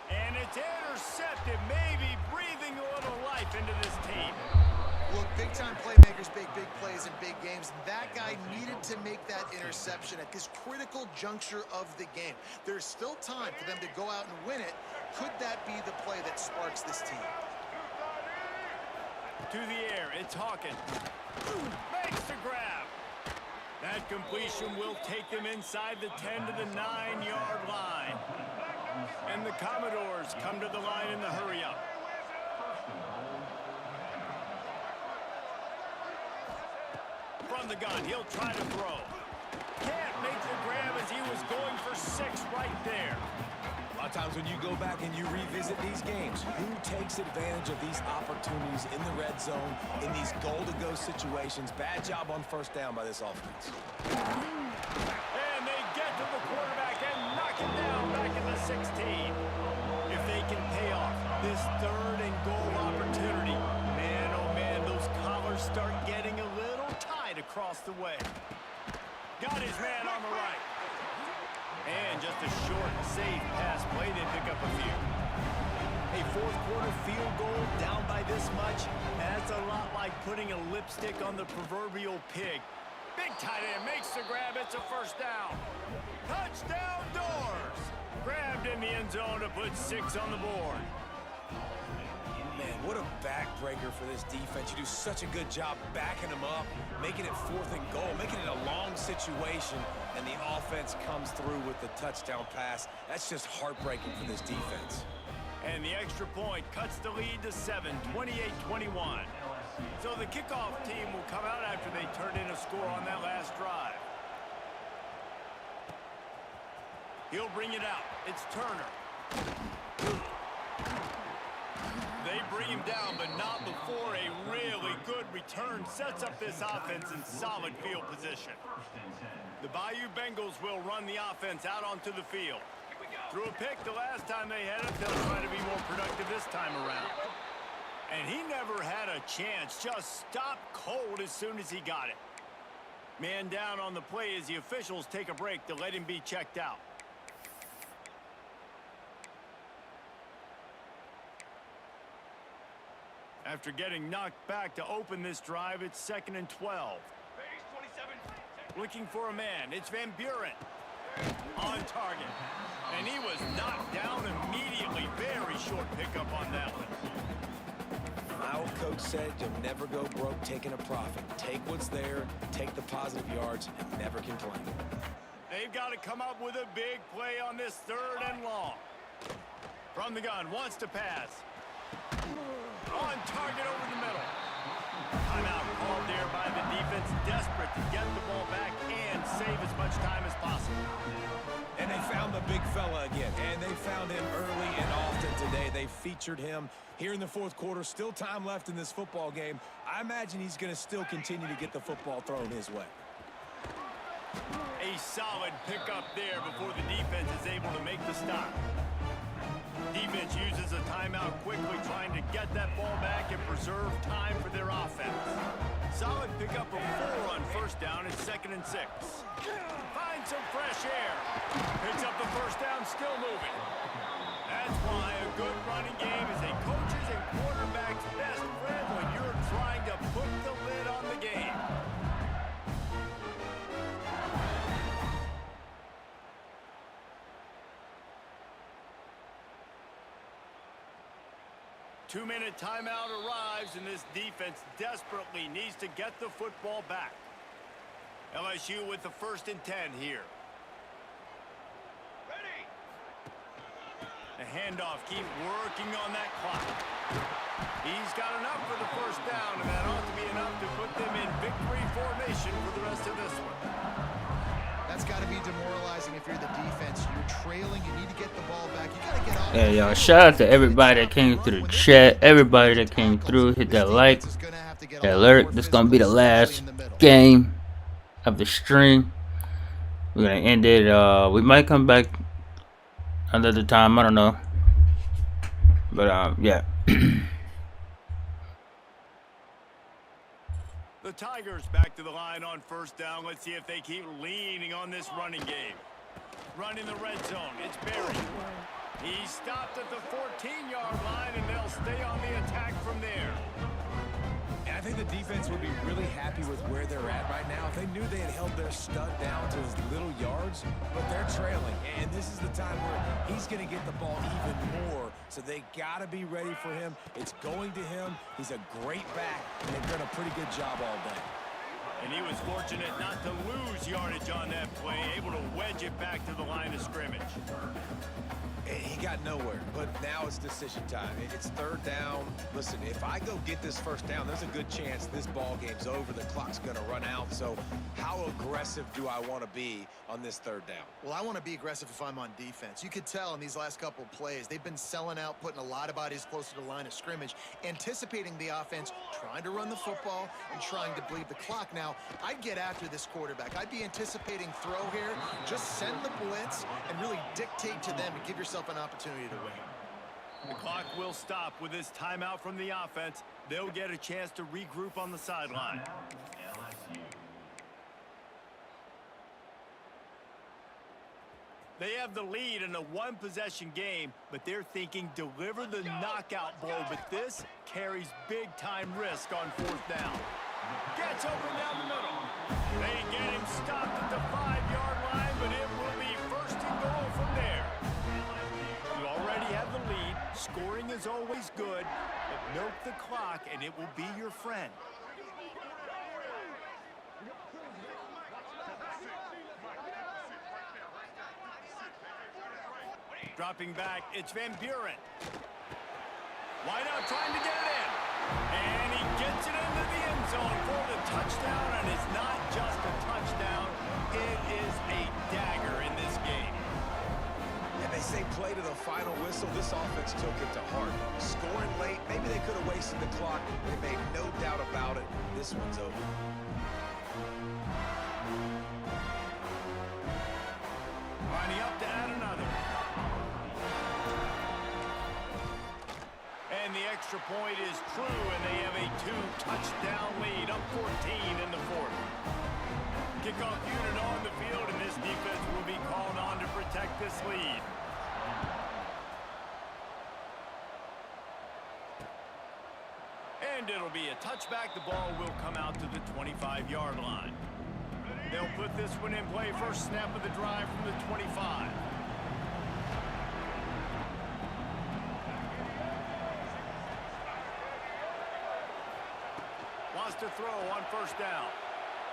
And it's intercepted, maybe breathing a little life into this team. Look, big-time playmakers, big plays in big games. That guy needed to make that interception at this critical juncture of the game. There's still time for them to go out and win it. Could that be the play that sparks this team? To the air, it's Hawkins. Makes the grab. That completion will take them inside the 10 to the 9-yard line. And the Commodores come to the line in the hurry-up. From the gun, he'll try to throw. Can't make the grab as he was going for 6 right there. A lot of times when you go back and you revisit these games, who takes advantage of these opportunities in the red zone, in these goal-to-go situations? Bad job on first down by this offense. And they get to the quarterback and knock it down back at the 16. If they can pay off this 3rd and goal opportunity, man, oh man, those collars start getting a little tight across the way. Got his man on the right. And just a short, safe pass play, they pick up a few. A fourth quarter field goal down by this much. That's a lot like putting a lipstick on the proverbial pig. Big tight end makes the grab. It's a first down. Touchdown Doors. Grabbed in the end zone to put 6 on the board. Man, What a backbreaker for this defense. You do such a good job backing them up, making it 4th and goal, making it a long situation, and the offense comes through with the touchdown pass. That's just heartbreaking for this defense. And the extra point cuts the lead to 7, 28-21. So the kickoff team will come out after they turn in a score on that last drive. He'll bring it out. It's Turner. They bring him down, but not before a really good return sets up this offense in solid field position. The Bayou Bengals will run the offense out onto the field. Threw a pick the last time they had it. They'll try to be more productive this time around. And he never had a chance. Just stopped cold as soon as he got it. Man down on the play as the officials take a break to let him be checked out. After getting knocked back to open this drive, it's 2nd and 12. Looking for a man. It's Van Buren. On target. And he was knocked down immediately. Very short pickup on that one. My old coach said you'll never go broke taking a profit. Take what's there, take the positive yards, and never complain. They've got to come up with a big play on this 3rd and long. From the gun, wants to pass. On target over the middle. Timeout called there by the defense, desperate to get the ball back and save as much time as possible. And they found the big fella again, and they found him early and often today. They featured him here in the 4th quarter. Still time left in this football game. I imagine he's going to still continue to get the football thrown his way. A solid pickup there before the defense is able to make the stop. Defense uses a timeout quickly, trying to get that ball back and preserve time for their offense. Solid pickup of 4 on 1st down. It's 2nd and 6. Finds some fresh air. Picks up the 1st down, still moving. That's why a good running game is a coach's and quarterback's best friend when you're trying to put the lid on the game. Two-minute timeout arrives, and this defense desperately needs to get the football back. LSU with the 1st and 10 here. Ready. The handoff, keep working on that clock. He's got enough for the 1st down, and that ought to be enough to put them in victory formation for the rest of this one. That's got to be demoralizing if you're the defense. You're trailing. You need to get the ball back. You got to get off. Hey, y'all, shout out to everybody that came through the chat. Everybody that came through. Hit that like, that alert. This is going to be the last game of the stream. We're going to end it. We might come back another time. I don't know. But, yeah. The Tigers back to the line on 1st down. Let's see if they keep leaning on this running game. Run in the red zone. It's Berry. He stopped at the 14-yard line, and they'll stay on the attack from there. And I think the defense would be really happy with where they're at right now. If they knew they had held their stud down to his little yards, but they're trailing. And this is the time where he's going to get the ball even more. So they got to be ready for him. It's going to him. He's a great back, and they've done a pretty good job all day. And he was fortunate not to lose yardage on that play, able to wedge it back to the line of scrimmage. He got nowhere, but now it's decision time. It's 3rd down. Listen, if I go get this 1st down, there's a good chance this ball game's over. The clock's going to run out. So how aggressive do I want to be on this 3rd down? Well, I want to be aggressive if I'm on defense. You could tell in these last couple of plays, they've been selling out, putting a lot of bodies closer to the line of scrimmage, anticipating the offense, trying to run the football, and trying to bleed the clock. Now, I'd get after this quarterback. I'd be anticipating throw here. Just send the blitz and really dictate to them and give yourself an opportunity to win. The clock will stop with this timeout from the offense. They'll get a chance to regroup on the sideline. They have the lead in a one-possession game, but they're thinking deliver the knockout blow. But this carries big-time risk on 4th down. Gets open down the middle. They get him stopped at the 5-yard line, but it will be 1st and goal from there. You already have the lead. Scoring is is always good, but milk the clock and it will be your friend. Dropping back, it's Van Buren. Wide out trying to get it in. And he gets it into the end zone for the touchdown, and it's not just a touchdown, it is a dagger in this game. And they say play to the final whistle. This offense took it to heart. Scoring late, maybe they could have wasted the clock. They made no doubt about it. This one's over. Lining up to add another. And the extra point is true, and they have a 2-touchdown lead, up 14 in the fourth. Kickoff unit on the field, and this defense will be called on to protect this lead. And it'll be a touchback. The ball will come out to the 25-yard line. They'll put this one in play. First snap of the drive from the 25. Wants to throw on first down.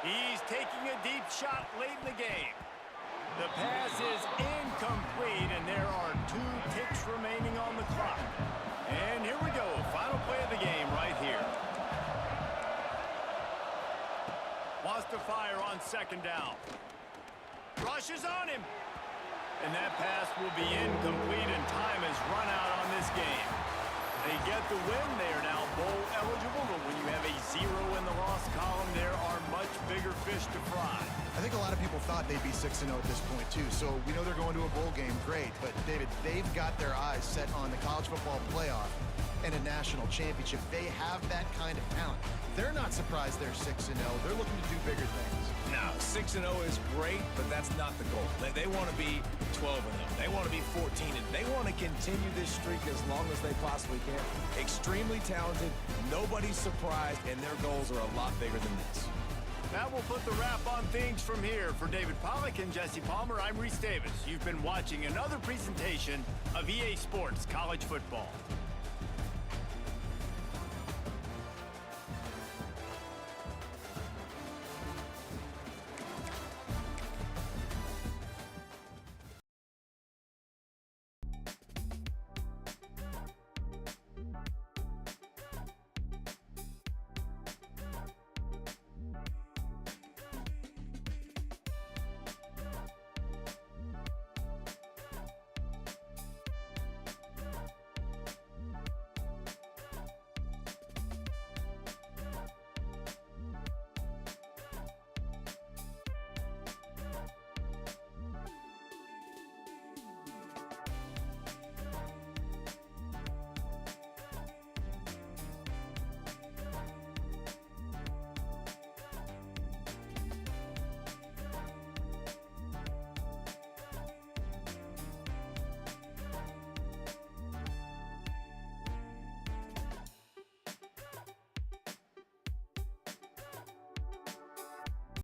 He's taking a deep shot late in the game. The pass is incomplete, and there are 2 ticks remaining on the clock. And here we go, final play of the game right here. Wants to fire on second down. Rushes on him. And that pass will be incomplete, and time has run out on this game. They get the win. They are now bowl eligible, but when you have a 0 in the loss column, there are much bigger fish to fry. I think a lot of people thought they'd be 6-0 at this point, too. So we know they're going to a bowl game. Great. But, David, they've got their eyes set on the college football playoff and a national championship. They have that kind of talent. They're not surprised they're 6-0. They're looking to do bigger things. Now, 6-0 is great, but that's not the goal. They want to be 12-0. They want to be 14-0. They want to continue this streak as long as they possibly can. Extremely talented. Nobody's surprised, and their goals are a lot bigger than this. That will put the wrap on things from here. For David Pollack and Jesse Palmer, I'm Reese Davis. You've been watching another presentation of EA Sports College Football.